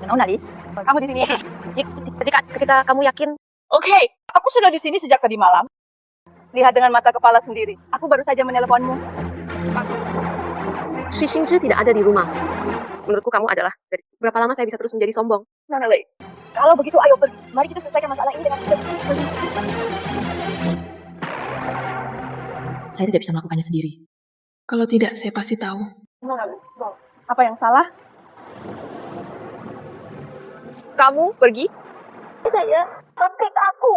Nona Li, kamu di sini. Jika kamu yakin. Oke, aku sudah di sini sejak tadi malam. Lihat dengan mata kepala sendiri. Aku baru saja meneleponmu. Shi Xingzhi tidak ada di rumah. Menurutku kamu adalah dari berapa lama saya bisa terus menjadi sombong? Nona Li, kalau begitu ayo pergi. Mari kita selesaikan masalah ini dengan cepat. Pergi. Saya tidak bisa melakukannya sendiri. Kalau tidak, saya pasti tahu. Nona Li, apa yang salah? Kamu pergi? Tidak ya, tapi aku.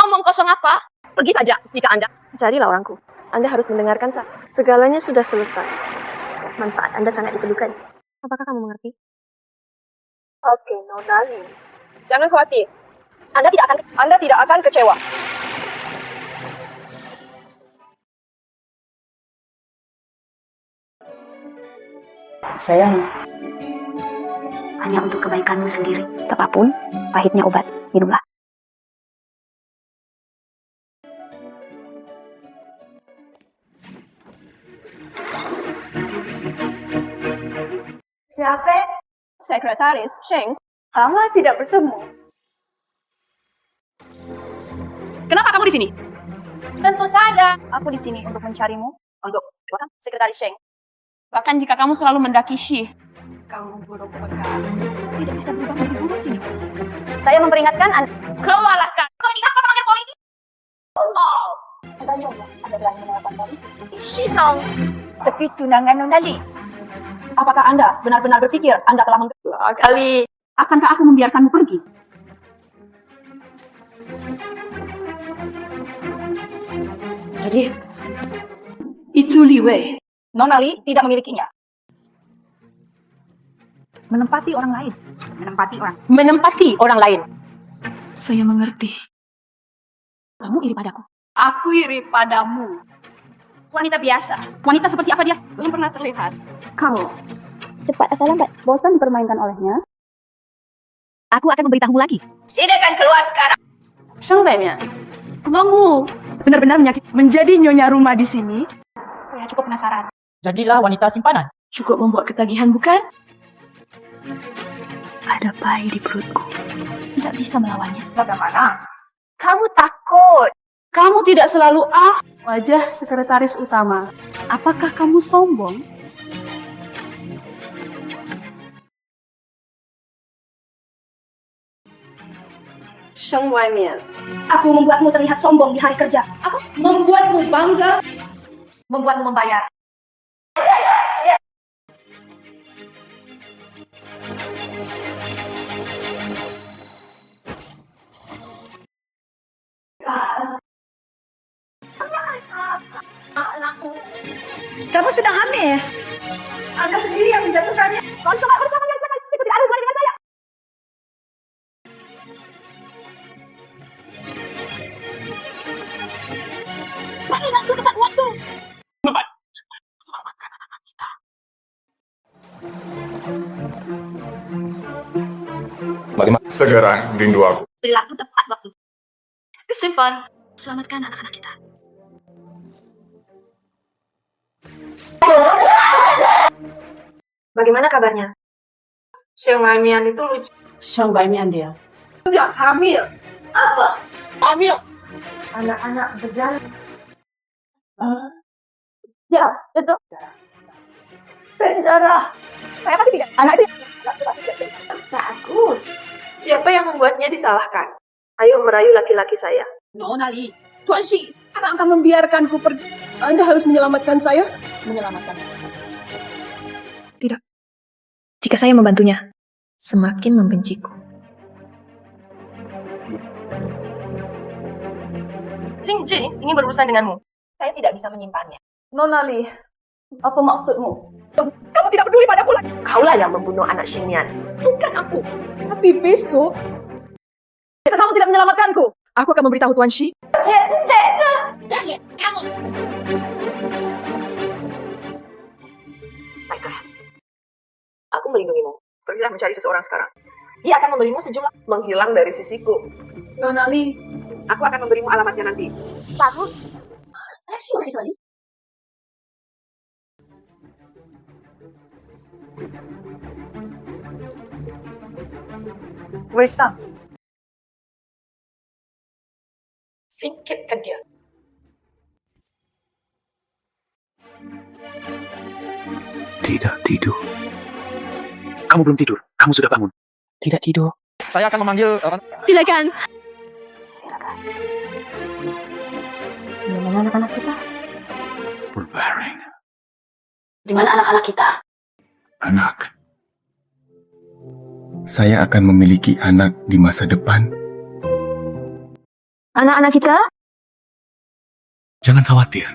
Omong kosong apa? Pergi saja jika Anda. Jadilah orangku. Anda harus mendengarkan saya. Segalanya sudah selesai. Manfaat Anda sangat diperlukan. Apakah kamu mengerti? Oke, Nona Li. Jangan khawatir. Anda tidak akan kecewa. Sayang, hanya untuk kebaikanmu sendiri. Apapun, pahitnya obat. Minumlah. Siapa? Sekretaris Sheng. Lama tidak bertemu. Kenapa kamu di sini? Tentu saja, aku di sini untuk mencarimu. Untuk Sekretaris Sheng. Bahkan jika kamu selalu mendaki Shi, kamu burung pekar. Tidak bisa berubah menjadi burung Phoenix. Saya memperingatkan Anda. Keluarlah sekarang. Kau ingin aku panggil polisi? Oh, Anda nyoba. Anda berani menelpon polisi? Shi Song. Tapi tunangan Nona Li. Apakah Anda benar-benar berpikir Anda telah menggila kali? Akankah aku membiarkanmu pergi? Jadi, itu Li Wei. Nona Li tidak memilikinya. menempati orang lain. Menempati orang lain. Saya mengerti. Kamu iri padaku. Aku iri padamu. Wanita biasa. Wanita seperti apa dia belum pernah terlihat. Kamu cepat atau lambat bosan dipermainkan olehnya. Aku akan memberitahumu lagi. Silakan keluar sekarang. Shengbaimian, kamu benar-benar menyakit. Menjadi nyonya rumah di sini. Saya cukup penasaran. Jadilah wanita simpanan. Cukup membuat ketagihan, bukan? Ada bayi di perutku. Tidak bisa melawannya. Bagaimana? Kamu takut. Kamu tidak selalu wajah sekretaris utama. Apakah kamu sombong? Aku membuatmu terlihat sombong di hari kerja. Aku membuatmu bangga. Membuatmu membayar. Kamu sedang hamil. Anda sendiri yang menjatuhkannya. Kau coba bersama yang saya. Itu tidak ada hubungan dengan saya. Balik waktu tepat waktu. Selamatkan anak kita. Bagaimana? Segera rindu aku. Perilaku tepat waktu. Simpan. Selamatkan anak-anak kita. Bagaimana kabarnya? Sheng Baimian itu lucu. Sheng Baimian dia. Tidak hamil. Apa? Hamil. Anak-anak berjalan. Ya, itu. Penjara. Saya pasti tidak. Anak itu. Bagus. Siapa yang membuatnya disalahkan? Ayo merayu laki-laki saya. Nona Li, Tuan Shi, Anda akan membiarkanku pergi. Anda harus menyelamatkan saya. Menyelamatkan. Tidak. Jika saya membantunya. Semakin membenciku. Xingji ingin berurusan denganmu. Saya tidak bisa menyimpannya. Nona Li, apa maksudmu? Kamu tidak peduli padaku lagi. Kaulah yang membunuh anak Xingyan. Bukan aku. Tapi besok, jika kamu tidak menyelamatkanku, aku akan memberitahu Tuan Shi. Kamu. Baiklah. Aku melindungimu. Pergilah mencari seseorang sekarang. Dia akan memberimu sejumlah menghilang dari sisiku. Nona Li, Aku akan memberimu alamatnya nanti. bagus. Wesam. Singkirkan dia. Tidak tidur. Kamu belum tidur. Kamu sudah bangun. Tidak tidur. Saya akan memanggil Silakan. Di mana anak-anak kita? Berbaring. Di mana anak-anak kita? Anak. Saya akan memiliki anak di masa depan. Anak-anak kita? Jangan khawatir.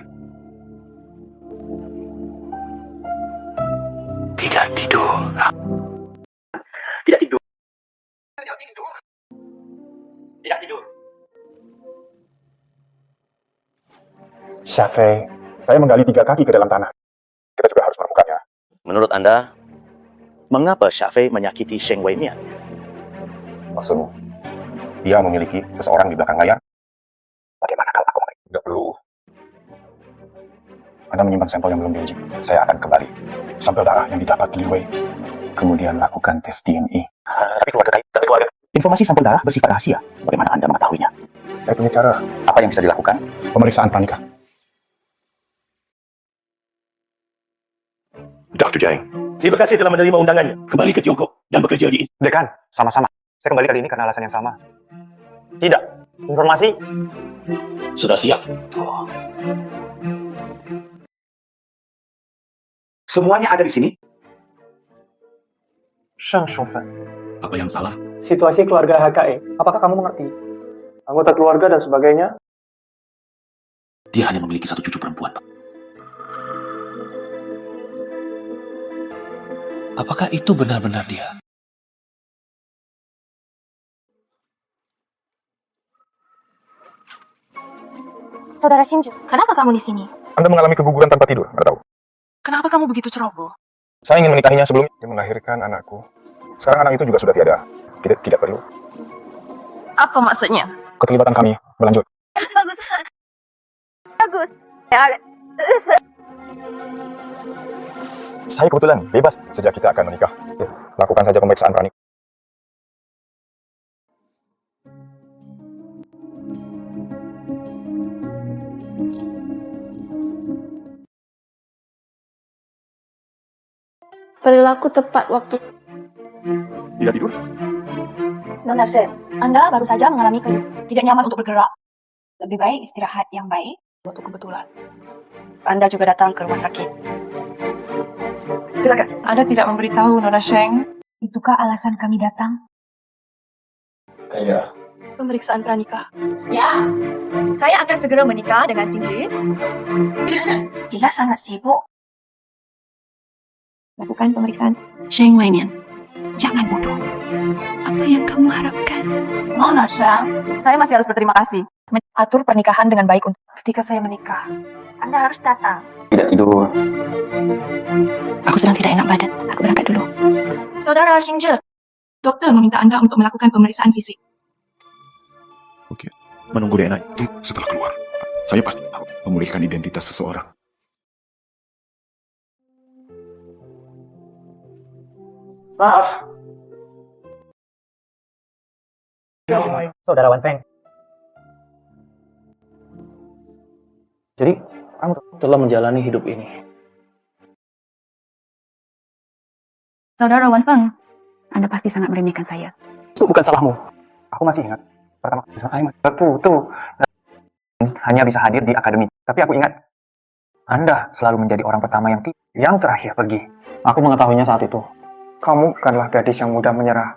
Tidak tidur. Tidak tidur. Tidak tidur. Syafei, saya menggali 3 kaki ke dalam tanah. Kita juga harus menemukannya. Menurut Anda, mengapa Syafei menyakiti Sheng Weimian? Maksudmu, dia memiliki seseorang di belakang layar? Bagaimana kalau aku mereka? Tidak perlu. Anda menyimpan sampel yang belum diuji. Saya akan kembali. Sampel darah yang didapat Li Wei. Kemudian lakukan tes DNA. Tapi keluarga. Informasi sampel darah bersifat rahasia. Bagaimana Anda mengetahuinya? Saya punya cara. Apa yang bisa dilakukan? Pemeriksaan pranikah. Dr. Jang, terima kasih telah menerima undangannya. Kembali ke Tiongkok dan bekerja di... Dekan, sama-sama. Saya kembali kali ini karena alasan yang sama. Tidak. Informasi Sudah siap. Semuanya ada di sini. Shang Shufan. Apa yang salah? Situasi keluarga HKE. Apakah kamu mengerti? Anggota keluarga dan sebagainya. Dia hanya memiliki 1 cucu perempuan, Pak. Apakah itu benar-benar dia? Saudara Shinju, kenapa kamu di sini? Anda mengalami keguguran tanpa tidur, nggak tahu. Kenapa kamu begitu ceroboh? Saya ingin menikahinya sebelum dia melahirkan anakku. Sekarang anak itu juga sudah tiada. Tidak perlu. Apa maksudnya? Keterlibatan kami berlanjut. Bagus. Bagus. Saya kebetulan bebas sejak kita akan menikah. Lakukan saja pemeriksaan pranik. Perilaku tepat waktu. Tidak tidur? Nona Shen, Anda baru saja mengalami tidak nyaman untuk bergerak. Lebih baik istirahat yang baik. Waktu kebetulan. Anda juga datang ke rumah sakit. Silakan. Anda tidak memberitahu Nona Sheng. Itukah alasan kami datang? Iya. Pemeriksaan pranikah. Ya, saya akan segera menikah dengan Shinji. Dia sangat sibuk. Lakukan pemeriksaan. Sheng Weimian, jangan bodoh. Apa yang kamu harapkan? Nona Sheng, saya masih harus berterima kasih. Atur pernikahan dengan baik untuk ketika saya menikah. Anda harus datang. Tidak tidur. Aku sedang tidak enak badan. Aku berangkat dulu. Saudara Shinji, dokter meminta Anda untuk melakukan pemeriksaan fisik. Oke, menunggu DNA itu setelah keluar. Saya pasti tahu memulihkan identitas seseorang. Maaf. Saudara Wan Feng. Jadi, kamu telah menjalani hidup ini. Saudara Wan Feng, Anda pasti sangat meremehkan saya. Itu bukan salahmu. Aku masih ingat. Pertama kali saya masih tuh. Hanya bisa hadir di akademi. Tapi aku ingat, Anda selalu menjadi orang pertama yang terakhir pergi. Aku mengetahuinya saat itu. Kamu bukanlah gadis yang mudah menyerah.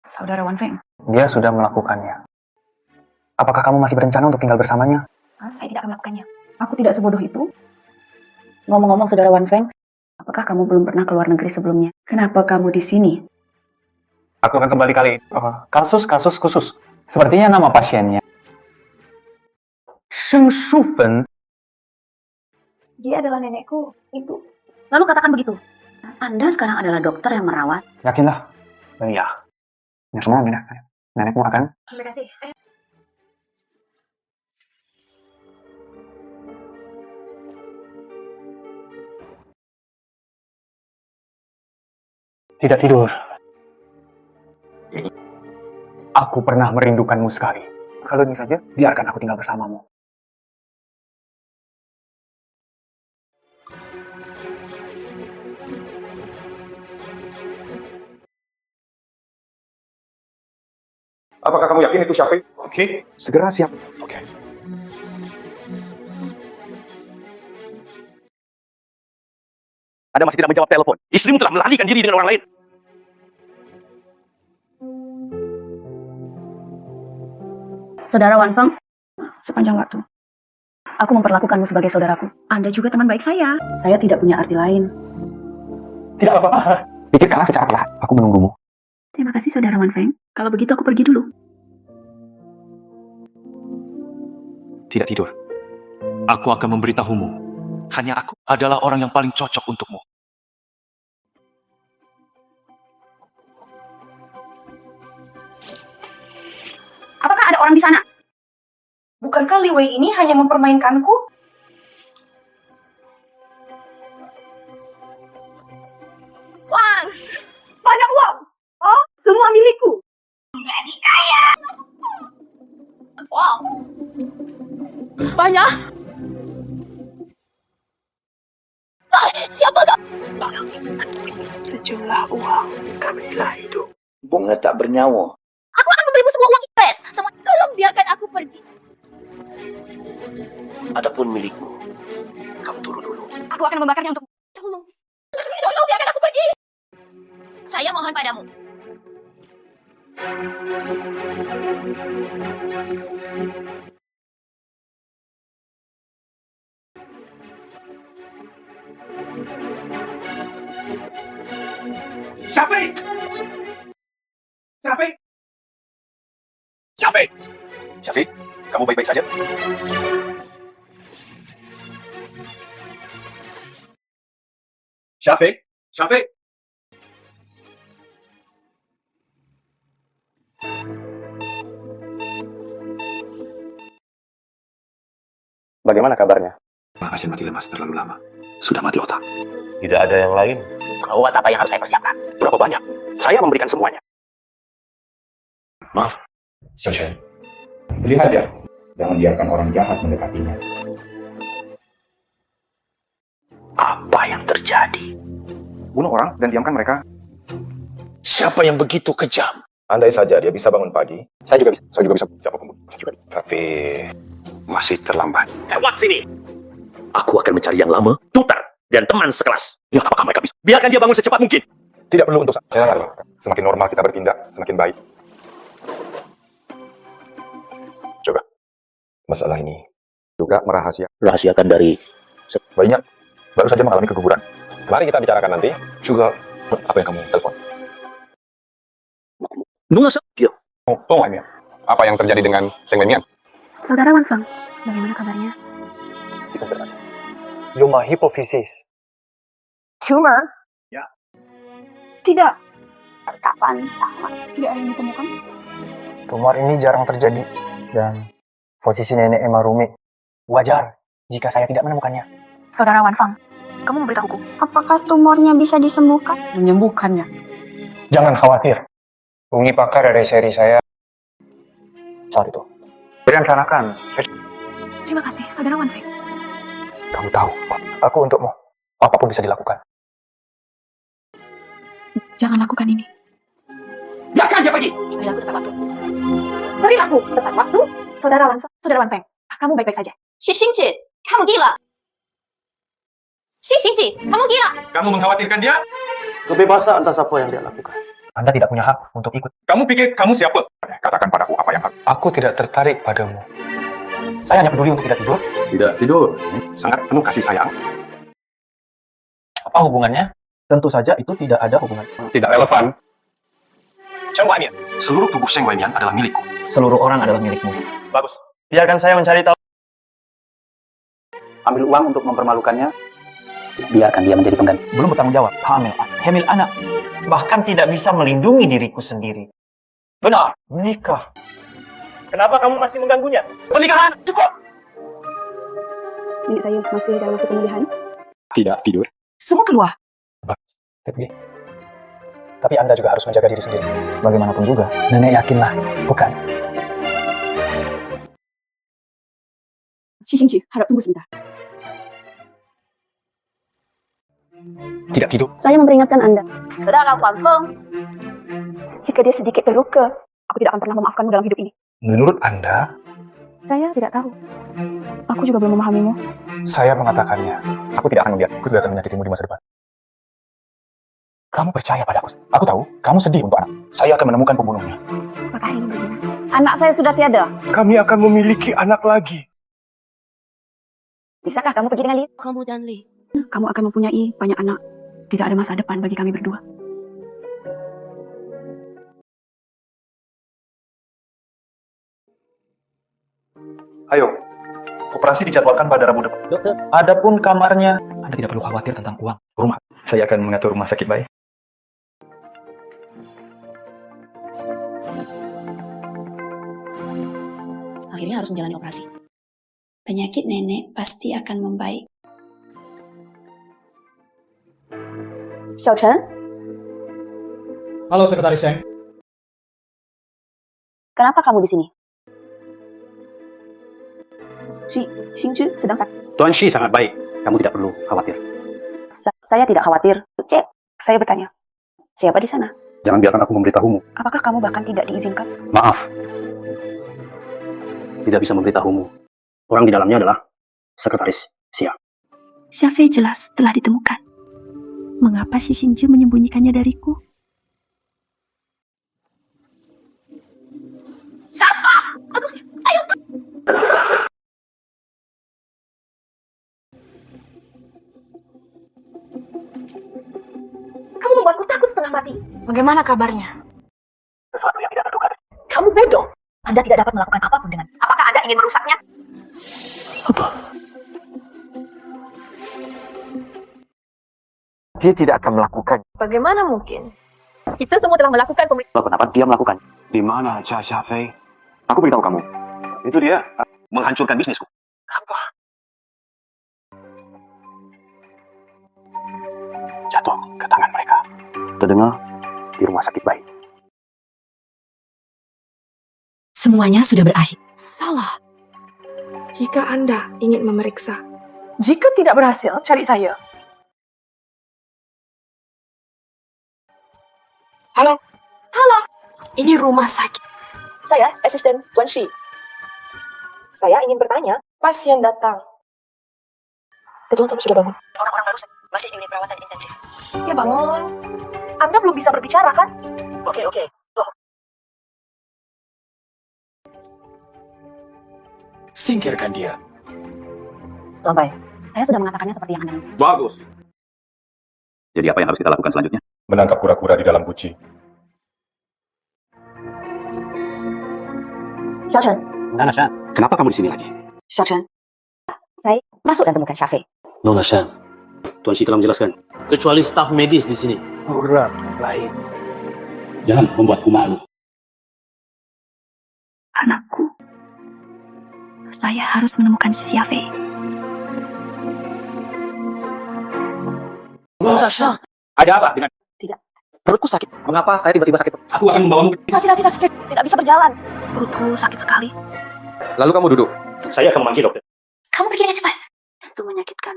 Saudara Wan Feng, Dia sudah melakukannya. Apakah kamu masih berencana untuk tinggal bersamanya? saya tidak akan melakukannya. Aku tidak sebodoh itu. Ngomong-ngomong, Saudara Wan Feng, apakah kamu belum pernah keluar negeri sebelumnya? Kenapa kamu di sini? Aku akan kembali kali ini. Kasus khusus. Sepertinya nama pasiennya Sheng Shufen. Dia adalah nenekku. Itu. Lalu katakan begitu. Anda sekarang adalah dokter yang merawat. Yakinlah. Iya. Ini semua nenekmu akan. Terima kasih. Tidak tidur. Aku pernah merindukanmu sekali. Kalau ini saja, biarkan aku tinggal bersamamu. Apakah kamu yakin itu Syafiq? Oke, segera siap. Oke. Anda masih tidak menjawab telepon. Istrimu telah melarikan diri dengan orang lain. Saudara Wan Feng, sepanjang waktu, aku memperlakukanmu sebagai saudaraku. Anda juga teman baik saya. Saya tidak punya arti lain. Tidak apa-apa. Pikirkanlah secara perlahan. Aku menunggumu. Terima kasih, Saudara Wan Feng. Kalau begitu, aku pergi dulu. Tidak tidur. Aku akan memberitahumu. Hanya aku adalah orang yang paling cocok untukmu. Apakah ada orang di sana? Bukankah Li Wei ini hanya mempermainkanku? Wang! Banyak uang! Oh, semua milikku! Jadi kaya! Wow! Banyak! Siapa kau? Sejumlah uang. Kamilah hidup. Bunga tak bernyawa. Aku akan memberimu semua uang itu. Semua, tolong biarkan aku pergi. Adapun milikmu, kamu turun dulu. Aku akan membakarnya untuk. Tolong biarkan aku pergi. Saya mohon padamu. Syafiq! Syafiq! Syafiq! Syafiq, kamu baik-baik saja? Syafiq! Syafiq! Bagaimana kabarnya? Pasien mati lemas terlalu lama. Sudah mati otak. Tidak ada yang lain. Obat apa yang harus saya persiapkan? Berapa banyak? Saya memberikan semuanya. Maaf. Xiao Chen, lihat ya. Jangan biarkan orang jahat mendekatinya. Apa yang terjadi? Bunuh orang dan diamkan mereka. Siapa yang begitu kejam? Andai saja dia bisa bangun pagi. Saya juga bisa. Saya juga bisa. Siapa pembunuh? Saya juga bisa. Tapi masih terlambat. Lewat sini. Aku akan mencari yang lama, tutar, dan teman sekelas. Ya, apakah mereka bisa? Biarkan dia bangun secepat mungkin. Tidak perlu untuk saya nggak lakukan. Semakin normal kita bertindak, semakin baik. Coba. Masalah ini juga merahasia. Rahasiakan dari... Bayinya baru saja mengalami keguguran. Mari kita bicarakan nanti. Juga apa yang kamu telepon? Nunga Sakyo. Oh, Amian. Apa yang terjadi dengan Seng Wenyan? Saudara Wan Fang, bagaimana kabarnya? Dikonfirmasi. Lumah hipofisis. Tumor? Ya. Tidak. Kapan? Tidak ada yang ditemukan? Tumor ini jarang terjadi dan posisi nenek Emma Rumi wajar jika saya tidak menemukannya. Saudara Wan Fang, kamu memberitahuku. Apakah tumornya bisa disembuhkan? Menyembuhkannya. Jangan khawatir. Hubungi pakar dari seri saya saat itu. Berencanakan. Terima kasih, Saudara Wan Feng. Kamu tahu, aku untukmu. Apapun bisa dilakukan. Jangan lakukan ini. Biarkan dia pergi. Beri aku tepat waktu. Beri aku tepat waktu. Saudara Wan Feng, kamu baik-baik saja. Si Xingji, kamu gila. Si Xingji, kamu gila. Kamu mengkhawatirkan dia? Kebebasan atas apa yang dia lakukan. Anda tidak punya hak untuk ikut. Kamu pikir kamu siapa? Katakan padaku apa yang harus. Aku tidak tertarik padamu. Saya hanya peduli untuk tidak tidur. Tidak tidur. Sangat penuh kasih sayang. Apa hubungannya? Tentu saja itu tidak ada hubungan. Tidak relevan. Coba Amir. Seluruh tubuh Seng Wenyan adalah milikku. Seluruh orang adalah milikmu. Bagus. Biarkan saya mencari tahu. Ambil uang untuk mempermalukannya. Biarkan dia menjadi pengganti. Belum bertanggung jawab. Hamil anak. Bahkan tidak bisa melindungi diriku sendiri. Benar. Menikah. Kenapa kamu masih mengganggunya? Pernikahan, cukup. Nenek saya masih dalam masa pemulihan. Tidak tidur. Semua keluar. Tapi Anda juga harus menjaga diri sendiri. Bagaimanapun juga, nenek yakinlah, bukan? Si Xingji, harap tunggu sebentar. Tidak tidur. Saya memperingatkan Anda. Saudara Wan Feng, jika dia sedikit terluka, aku tidak akan pernah memaafkanmu dalam hidup ini. Menurut Anda, Saya tidak tahu. Aku juga belum memahamimu. Saya mengatakannya. Aku tidak akan membiarkan. Aku juga akan menyakitimu di masa depan. Kamu percaya padaku. Aku tahu, kamu sedih untuk anak. Saya akan menemukan pembunuhnya. Apakah ini benar? Anak saya sudah tiada. Kami akan memiliki anak lagi. Bisakah kamu pergi dengan Li? Kamu dan Li. Kamu akan mempunyai banyak anak. Tidak ada masa depan bagi kami berdua. ayo. Operasi dijadwalkan pada Rabu depan. Dokter. Adapun kamarnya, Anda tidak perlu khawatir tentang uang. Rumah. Saya akan mengatur rumah sakit bayi. Akhirnya harus menjalani operasi. Penyakit nenek pasti akan membaik. Xiao Chen, Halo, Sekretaris Seng. kenapa kamu di sini? Xingji sedang sakit. Tuan Shi sangat baik. Kamu tidak perlu khawatir. Saya tidak khawatir. Cek, saya bertanya. Siapa di sana? Jangan biarkan aku memberitahumu. Apakah kamu bahkan tidak diizinkan? Maaf. Tidak bisa memberitahumu. Orang di dalamnya adalah Sekretaris Xia. Xiafei jelas telah ditemukan. Mengapa si Xingji menyembunyikannya dariku? Siapa? Aduh, ayo. Kamu membuatku takut setengah mati. Bagaimana kabarnya? Sesuatu yang tidak terduga. Kamu bodoh. Anda tidak dapat melakukan apapun dengan. Apakah Anda ingin merusaknya? Dia tidak akan melakukan. Bagaimana mungkin? Kita semua telah melakukan pemeriksaan. Kenapa dia melakukan? Di mana Cha Fei? Aku beritahu kamu. Itu dia menghancurkan bisnisku. Apa? Jatuh ke tangan mereka. Terdengar di rumah sakit bayi. Semuanya sudah berakhir. Salah. Jika Anda ingin memeriksa. Jika tidak berhasil, cari saya. Halo? Halo? Ini rumah sakit. Saya asisten Tuan Shi. Saya ingin bertanya, pasien datang. Betul kamu sudah bangun? Orang-orang baru masih unit perawatan intensif. Ya bangun. Anda belum bisa berbicara kan? Oke. Singkirkan dia. Tuan Pai, saya sudah mengatakannya seperti yang Anda minta. Bagus. Jadi apa yang harus kita lakukan selanjutnya? Menangkap kura-kura di dalam guci. Xiaochen, Nona Shan, kenapa kamu di sini lagi? Xiaochen, saya masuk dan temukan Xiafei. Nona Shan, Tuan Shi telah menjelaskan. Kecuali staf medis di sini. Orang lain. Jangan membuatku malu. Anakku. Saya harus menemukan Xiafei. Nona Shan, ada apa dengan? Tidak. Perutku sakit. Mengapa saya tiba-tiba sakit? Aku akan membawamu. Tidak bisa berjalan. Perutku sakit sekali. Lalu kamu duduk. Saya akan memanggil dokter. Kamu pergi dengan cepat. Itu menyakitkan.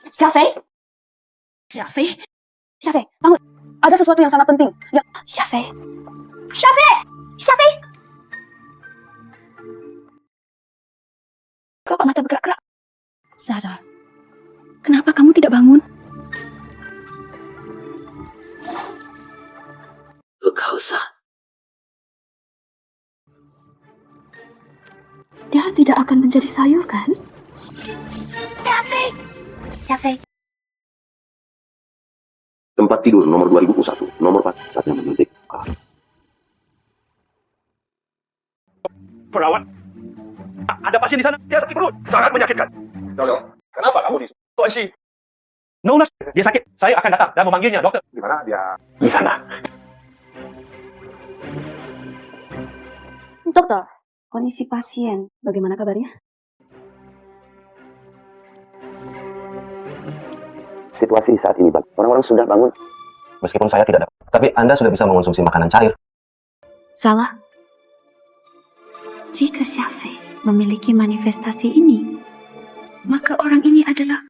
Xiafei? Xiafei, bangun. Ada sesuatu yang sangat penting. Ya, Xiafei. Kenapa mata bergerak-gerak? Sadar. Kenapa kamu tidak bangun? Kekausa. Dia tidak akan menjadi sayur, kan? Xiafei. Tempat tidur nomor 2001. Nomor pas saatnya menyuntik. Perawat. Ada pasien di sana. Dia sakit perut. Sangat menyakitkan. Kenapa kamu di sini? Tuan Shi. Nona, dia sakit. Saya akan datang dan memanggilnya, dokter. Di mana dia? Di sana. Dokter, kondisi pasien, bagaimana kabarnya? Situasi saat ini, Bang. Orang-orang sudah bangun. Meskipun saya tidak dapat. Tapi Anda sudah bisa mengonsumsi makanan cair. Salah. Jika Xiafei memiliki manifestasi ini, maka orang ini adalah...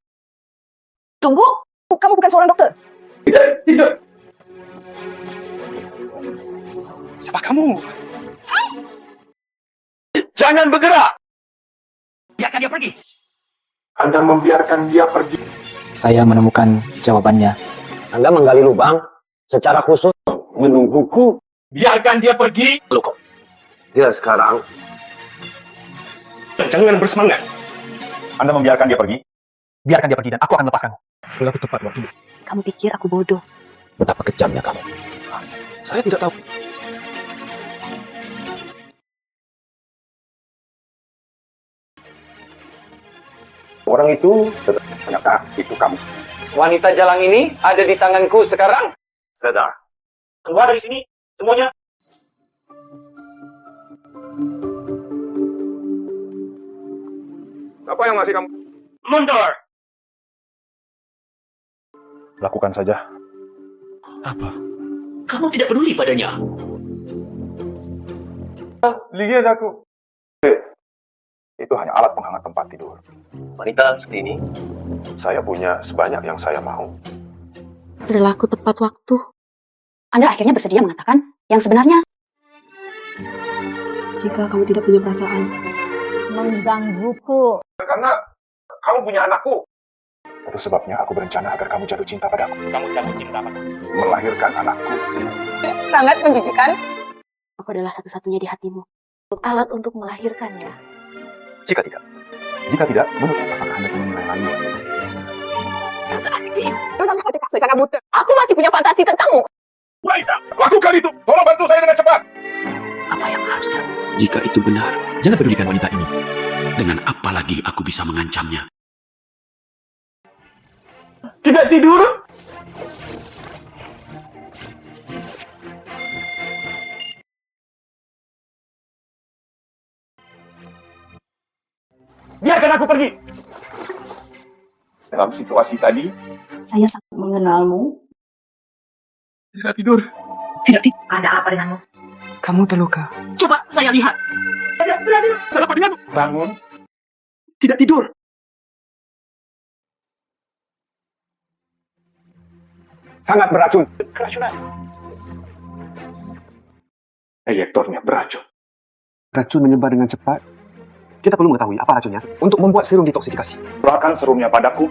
Tunggu, kamu bukan seorang dokter. Tidak. Siapa kamu? Jangan bergerak. Biarkan dia pergi. Anda membiarkan dia pergi. Saya menemukan jawabannya. Anda menggali lubang secara khusus menungguku. Biarkan dia pergi. Loh kok. Ya sekarang. Jangan bersemangat. Anda membiarkan dia pergi. Biarkan dia pergi dan aku akan lepaskanmu. Berlaku tepat waktu. Kamu pikir aku bodoh? Betapa kejamnya kamu. Saya tidak tahu. Orang itu ternyata itu kamu. Wanita jalang ini ada di tanganku sekarang. Sadar. Keluar dari sini, semuanya. Apa yang masih kamu Mundur. lakukan saja? Apa? Kamu tidak peduli padanya. Lihat aku. Itu hanya alat penghangat tempat tidur. Wanita seperti ini. Saya punya sebanyak yang saya mau. Berlaku tepat waktu. Anda akhirnya bersedia mengatakan yang sebenarnya. Jika kamu tidak punya perasaan. Menggangguku. Karena kamu punya anakku. Itu sebabnya aku berencana agar kamu jatuh cinta padaku. Kamu jatuh cinta padaku. Melahirkan anakku. Sangat menjijikan. Aku adalah satu-satunya di hatimu. Alat untuk melahirkannya. Jika tidak, Jika tidak, menurut apakah Anda punya nilai lain? Saya sangat buta. Aku masih punya fantasi tentangmu. Raisa, lakukan itu. Tolong bantu saya dengan cepat. Apa yang harus kamu? Jika itu benar, jangan pedulikan wanita ini. Dengan apa lagi aku bisa mengancamnya? Tidak tidur? Biarkan aku pergi. Dalam situasi tadi, Saya sangat mengenalmu. tidak tidur. Ada apa denganmu? Kamu terluka. Coba saya lihat. Kenapa denganmu? Bangun. Tidak tidur. Sangat beracun. Keracunan. Reaktornya beracun. Racun menyebar dengan cepat. Kita perlu mengetahui apa racunnya untuk membuat serum detoksifikasi. Serahkan serumnya padaku.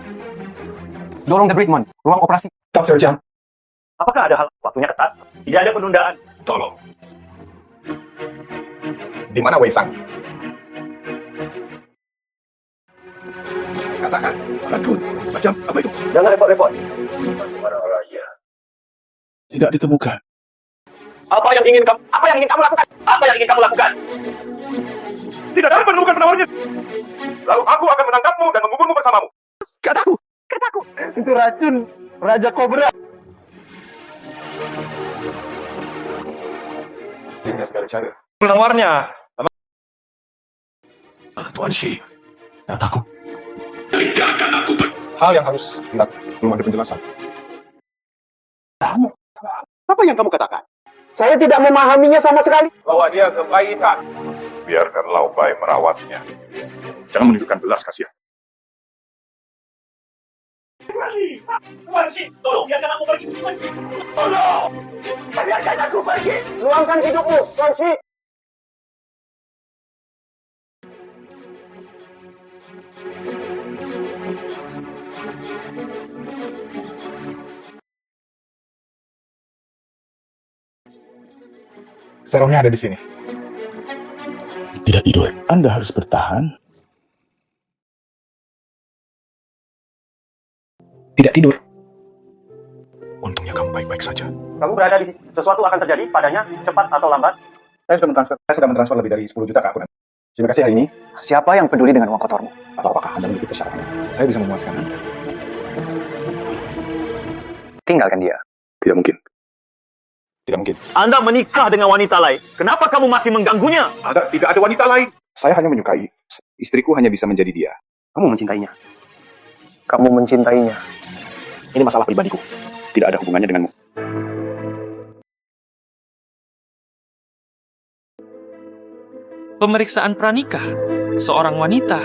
Dorong The Brickman, ruang operasi. Dr. Jiang, Apakah ada hal waktunya ketat? Tidak ada penundaan. tolong. Di mana Wei Sang? Katakan, racun. Macam apa itu? Jangan repot-repot. Tidak ditemukan. Apa yang ingin kamu lakukan? Apa yang ingin kamu lakukan? Tidak dapat menemukan penawarnya. Lalu aku akan menangkapmu dan menguburmu bersamamu. Kataku. Itu racun. Raja Kobra. Dengan segala cara. Penawarnya. Tuan Shi, Kataku. hal yang harus dilakukan. Belum ada penjelasan. Apa yang kamu katakan? Saya tidak memahaminya sama sekali. Bawa dia ke Bai Tan. Biarkan Lao Bai merawatnya. Jangan menunjukkan belas kasihan. Tuan Shi, tolong biarkan aku pergi. Tuan Shi, tolong. Biarkan aku pergi. Luangkan hidupmu, Tuan Shi. Serumnya ada di sini. Tidak tidur. Anda harus bertahan. Tidak tidur. Untungnya kamu baik-baik saja. Kamu berada di sini. Sesuatu akan terjadi padanya, cepat atau lambat. Saya sudah mentransfer lebih dari 10 juta ke akun Anda. Terima kasih hari ini. Siapa yang peduli dengan uang kotormu? Atau apakah Anda memiliki persyaratan? Saya bisa memuaskan Anda. Tinggalkan dia. Tidak mungkin. Tidak mungkin. Anda menikah dengan wanita lain. Kenapa kamu masih mengganggunya? Tidak ada wanita lain. Saya hanya menyukai. Istriku hanya bisa menjadi dia. Kamu mencintainya. Kamu mencintainya. Ini masalah pribadiku. Tidak ada hubungannya denganmu. Pemeriksaan pranikah seorang wanita.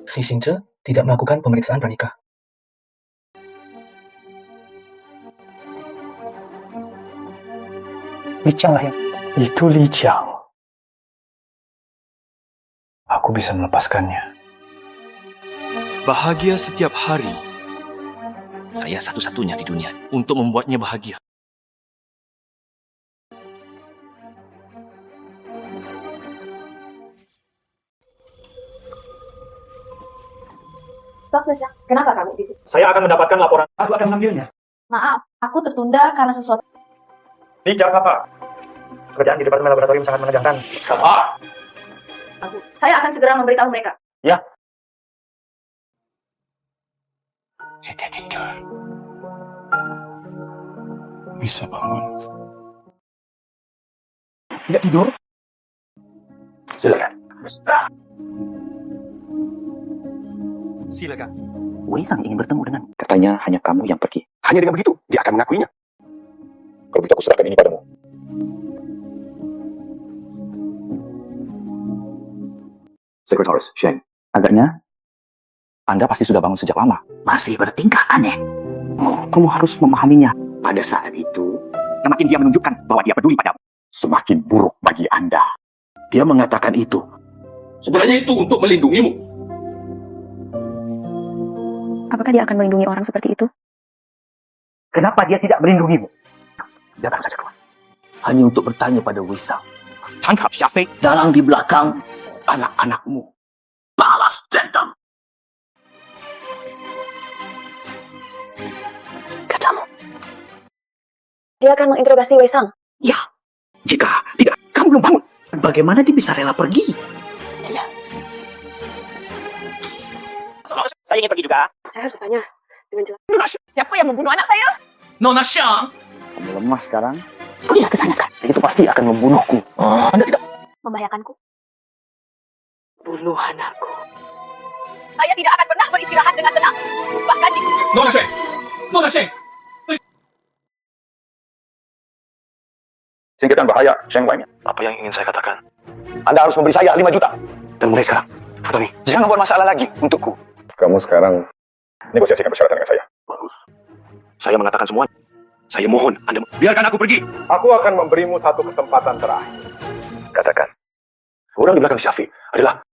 Si Xingzhe tidak melakukan pemeriksaan pranikah. Li Qiang lah yang... Itu Li Qiang. Aku bisa melepaskannya. Bahagia setiap hari. Saya satu-satunya di dunia untuk membuatnya bahagia. Dr. Jiang, kenapa kamu di sini? Saya akan mendapatkan laporan. Aku akan mengambilnya. Maaf, aku tertunda karena sesuatu. Li Qiang apa? Pekerjaan di Departemen Laboratorium sangat menegangkan. Sabar. Saya akan segera memberitahu mereka. Tidak tidur. Bisa bangun. Tidak tidur? Silakan. Silakan. Wei Sang ingin bertemu dengan... Katanya hanya kamu yang pergi. Hanya dengan begitu, dia akan mengakuinya. Kalau begitu aku serahkan ini padamu. Sekretaris Sheng. Agaknya Anda pasti sudah bangun sejak lama. Masih bertingkah aneh. Kamu harus memahaminya. Pada saat itu, Semakin dia menunjukkan bahwa dia peduli padamu, semakin buruk bagi Anda. Dia mengatakan itu. Sebenarnya itu untuk melindungimu. Apakah dia akan melindungi orang seperti itu? Kenapa dia tidak melindungimu? Biarkan saja keluar. Hanya untuk bertanya pada Wisam. Tangkap Syafiq. Dalang di belakang anak-anakmu. Balas dendam. Katamu. Dia akan menginterogasi Wei Sang. Ya, jika tidak, kamu belum bangun. Bagaimana dia bisa rela pergi? Tidak. Saya ingin pergi juga. Saya harus bertanya dengan jelas. Siapa yang membunuh anak saya? Nona Syang. Kamu lemah sekarang. Pergilah ke sana sekarang. Itu pasti akan membunuhku. Anda tidak Membahayakanku. Bunuh anakku. Saya tidak akan pernah beristirahat dengan tenang. Bahkan di... Nona Syang. Nona Syang. Singkirkan bahaya, Sheng Wei. Apa yang ingin saya katakan? Anda harus memberi saya 5 juta. Dan mulai sekarang, Tony, Jangan buat masalah lagi untukku. Kamu sekarang negosiasikan persyaratan dengan saya. Bagus. Saya mengatakan semua. Saya mohon Anda biarkan aku pergi. Aku akan memberimu satu kesempatan terakhir. Katakan. Orang di belakang Syafiq adalah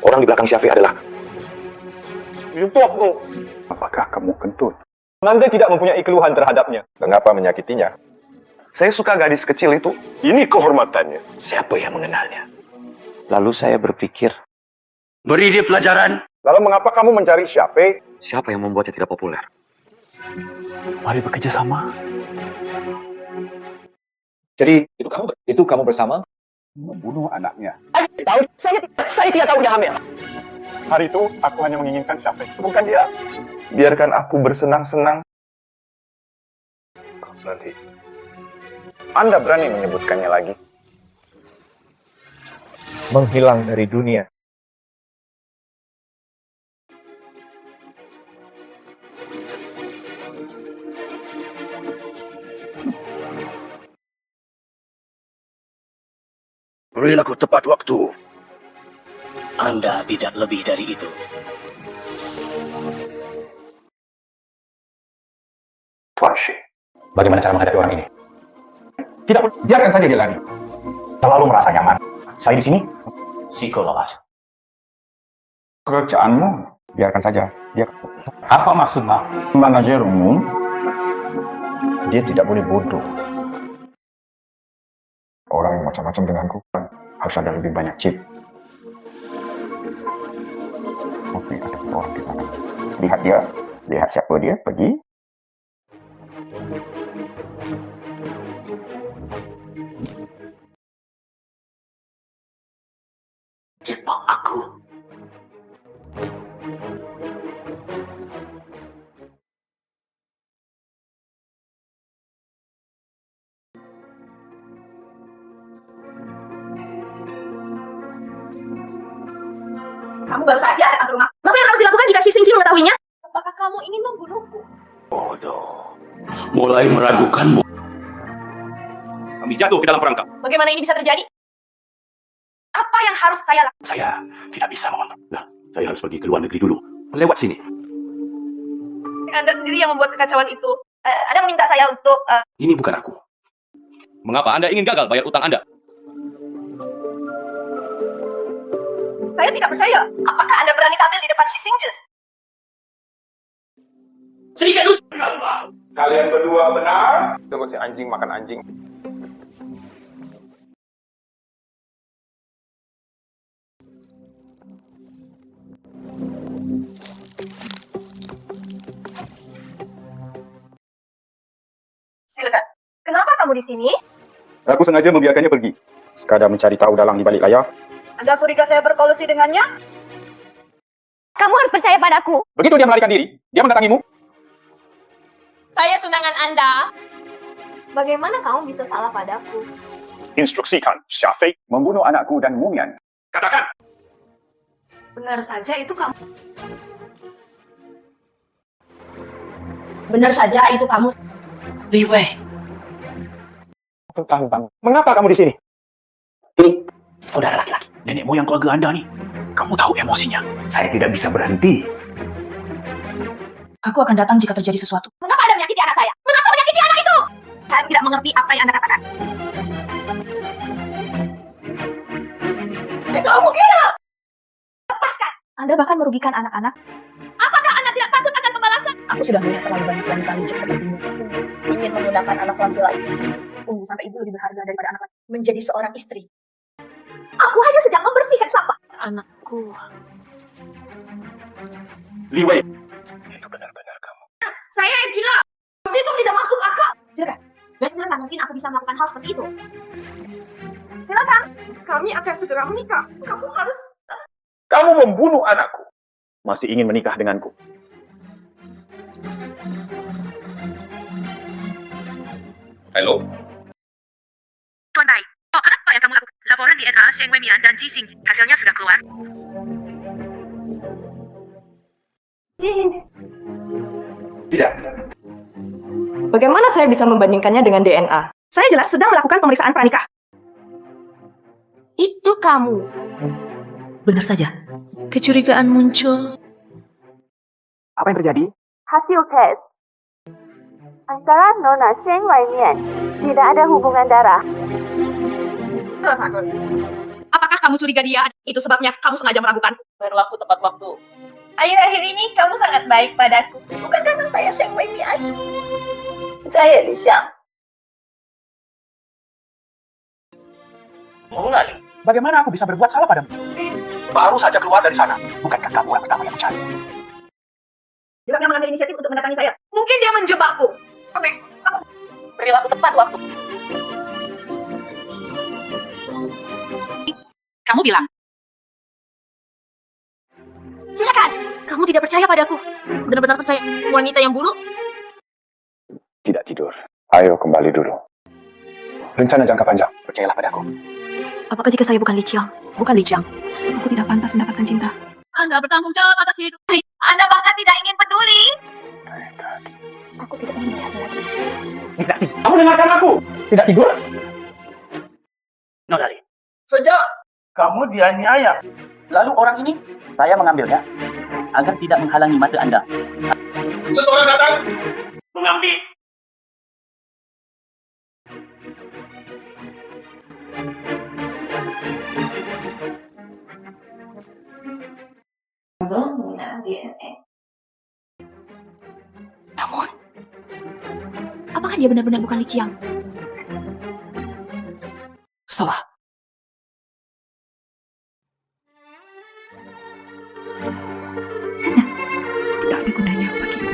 orang di belakang Syafiq adalah Youtube-mu. Apakah kamu kentut? Anda tidak mempunyai keluhan terhadapnya. Mengapa menyakitinya? saya suka gadis kecil itu. Ini kehormatannya. Siapa yang mengenalnya? lalu saya berpikir, Beri dia pelajaran. Lalu mengapa kamu mencari Syafiq? Siapa yang membuatnya tidak populer? Mari bekerja sama. Jadi, itu kamu bersama? Membunuh anaknya. saya tidak tahu dia hamil. Hari itu, aku hanya menginginkan Syafiq. Bukan dia. Biarkan aku bersenang-senang. Nanti. Anda berani menyebutkannya lagi? Menghilang dari dunia. Berilah aku tepat waktu. Anda tidak lebih dari itu. Tuan Shi, bagaimana cara menghadapi orang ini? Tidak, biarkan saja dia lari. Selalu merasa nyaman. Saya di sini, psikolog. Pekerjaanmu, biarkan saja. Dia. Apa maksudnya? Manajer umum, dia tidak boleh bodoh. Orang yang macam-macam denganku harus ada lebih banyak chip. Mesti ada seseorang di sana. Lihat dia, lihat siapa dia, pergi. Jebak aku. Kamu baru saja datang ke rumah. Apa yang harus dilakukan jika si Sing mengetahuinya? Apakah kamu ingin membunuhku? Bodoh. Mulai meragukanmu. Kami jatuh ke dalam perangkap. Bagaimana ini bisa terjadi? Apa yang harus saya lakukan? Saya tidak bisa mengontrol. Nah, saya harus pergi ke luar negeri dulu. Lewat sini. Anda sendiri yang membuat kekacauan itu. Anda meminta saya untuk... Ini bukan aku. Mengapa Anda ingin gagal bayar utang Anda? Saya tidak percaya. Apakah Anda berani tampil di depan si Singjes? Sedikit lucu. Kalian berdua benar? Tunggu si anjing makan anjing. Silakan. Kenapa kamu di sini? Aku sengaja membiarkannya pergi. Sekadar mencari tahu dalang di balik layar. Anda curiga saya berkolusi dengannya? Kamu harus percaya padaku. Begitu dia melarikan diri, dia mendatangimu. Saya tunangan Anda. Bagaimana kamu bisa salah padaku? Instruksikan Syafiq membunuh anakku dan Mumian. Katakan. Benar saja itu kamu. Benar saja itu kamu. Li Wei. Tentang. Mengapa kamu di sini? Ini saudara laki-laki. Nenek moyang keluarga Anda nih. Kamu tahu emosinya. Saya tidak bisa berhenti. Aku akan datang jika terjadi sesuatu. Mengapa Anda menyakiti anak saya? Mengapa menyakiti anak itu? Saya tidak mengerti apa yang Anda katakan. Kamu gila! Lepaskan. Anda bahkan merugikan anak-anak. Apakah Anda tidak takut akan pembalasan? Aku sudah melihat terlalu banyak wanita licik sepertimu. Ingin menggunakan anak laki-laki. Tunggu sampai ibu lebih berharga daripada anak laki. Menjadi seorang istri. Aku hanya sedang membersihkan sampah. Anakku. Liwei. Saya yang gila. Itu tidak masuk akal. Silakan. Bagaimana mungkin aku bisa melakukan hal seperti itu? Silakan. Kami akan segera menikah. Kamu harus... Kamu membunuh anakku. Masih ingin menikah denganku. Halo? Tuan Bai, apa yang kamu lakukan? Laporan DNA Sheng Weimian dan Ji Xing hasilnya sudah keluar. Tidak. Bagaimana saya bisa membandingkannya dengan DNA? Saya jelas sedang melakukan pemeriksaan pranikah. Itu kamu. Benar saja. Kecurigaan muncul. Apa yang terjadi? Hasil tes antara Nona Sheng Weimian tidak ada hubungan darah. Apakah kamu curiga dia? Itu sebabnya kamu sengaja meragukanku. Berlaku tepat waktu. Akhir-akhir ini kamu sangat baik padaku. Bukan karena saya Sheng Weimian. Saya Li Xiang. Mengali, bagaimana aku bisa berbuat salah padamu? Baru saja keluar dari sana. Bukankah kamu orang pertama yang mencari? Dia yang mengambil inisiatif untuk mendatangi saya. Mungkin dia menjebakku. Kamu perilaku tepat waktu. Kamu bilang. Silakan. Kamu tidak percaya padaku. Benar-benar percaya wanita yang buruk? Tidak tidur. Ayo kembali dulu. Rencana jangka panjang. Percayalah padaku. Apakah jika saya bukan Li Qiang? Bukan Li Qiang. Aku tidak pantas mendapatkan cinta. Anda bertanggung jawab atas hidup. Anda bahkan tidak ingin peduli. Aku tidak ingin melihatmu lagi. Kamu dengarkan aku. Tidak tidur. Nodali, Sejak kamu dianiaya, lalu orang ini saya mengambilnya agar tidak menghalangi mata Anda. Seseorang datang mengambil. Namun, apakah dia benar-benar bukan Li Qiang? Salah. Tidak ada gunanya bagiku.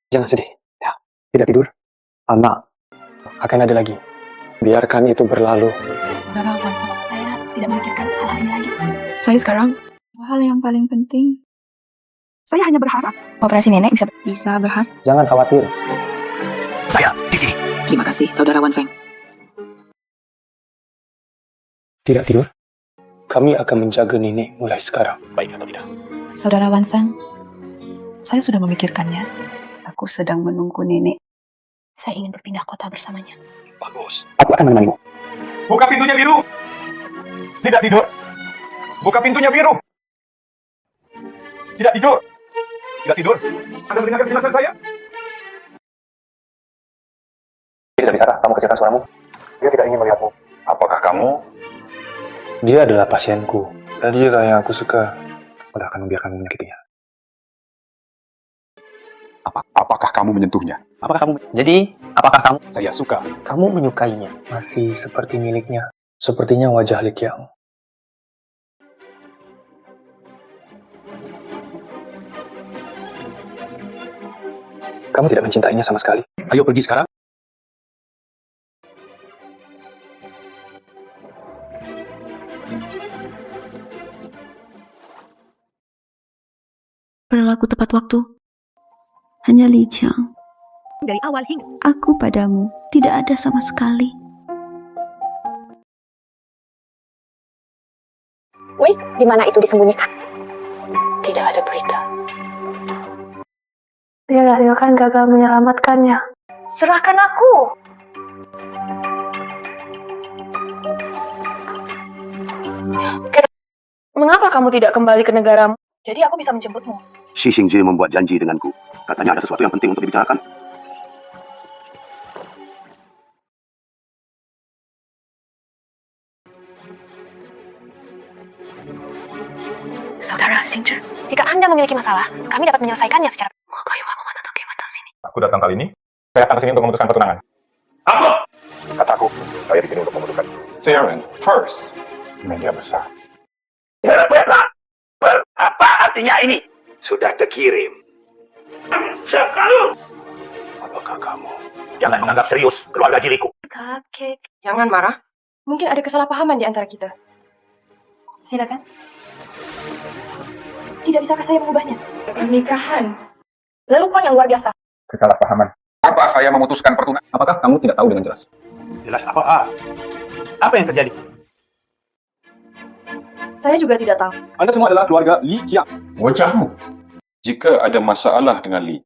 Jangan sedih. Ya, tidak tidur. Anak akan ada lagi. Biarkan itu berlalu. Saudara Wanfeng, saya tidak memikirkan hal ini lagi. Saya sekarang, hal yang paling penting, saya hanya berharap operasi nenek bisa berhasil. Jangan khawatir. Saya di sini. Terima kasih, Saudara Wanfeng. Tidak tidur? Kami akan menjaga nenek mulai sekarang. Baik atau tidak? Saudara Wanfeng, saya sudah memikirkannya. Aku sedang menunggu nenek. Saya ingin berpindah kota bersamanya. Bagus. Aku akan menemanimu. Buka pintunya, Biru. Tidak tidur. Buka pintunya, Biru. Tidak tidur. Tidak tidur. Anda mendengarkan penjelasan saya? Tidak bisakah kamu kecilkan suaramu? Dia tidak ingin melihatmu. Apakah kamu? Dia adalah pasienku. Dan dia yang aku suka. Aku tidak akan membiarkanmu menyakitinya. Apakah kamu menyentuhnya? Apakah kamu? Jadi, apakah kamu? Saya suka. Kamu menyukainya. Masih seperti miliknya. Sepertinya wajah Li Qiang. Kamu tidak mencintainya sama sekali. Ayo pergi sekarang. Berlaku tepat waktu. Hanya Li Qiang. Dari awal hingga Aku padamu tidak ada sama sekali. Wis, di mana itu disembunyikan? Tidak ada berita. Dia kan gagal menyelamatkannya. Serahkan aku. Mengapa kamu tidak kembali ke negaramu? Jadi aku bisa menjemputmu. Xi Xingji membuat janji denganku. Katanya ada sesuatu yang penting untuk dibicarakan. Saudara Xingzhi, jika Anda memiliki masalah, kami dapat menyelesaikannya secara... Aku datang kali ini, saya datang ke sini untuk memutuskan pertunangan. Apa? Kataku, saya di sini untuk memutuskan. Sharon, first, media besar. Apa artinya ini? Sudah terkirim. Sekarang. Apakah kamu? Jangan menganggap serius keluarga diriku. Kakek, jangan marah. Mungkin ada kesalahpahaman di antara kita. Silakan. Tidak bisakah saya mengubahnya? Pernikahan. Lelucon yang luar biasa. Kesalahpahaman. Apa saya memutuskan pertunangan? Apakah kamu tidak tahu dengan jelas? Jelas apa? Apa yang terjadi? Saya juga tidak tahu. Anda semua adalah keluarga Li Qiang. Wajahmu. Jika ada masalah dengan Li,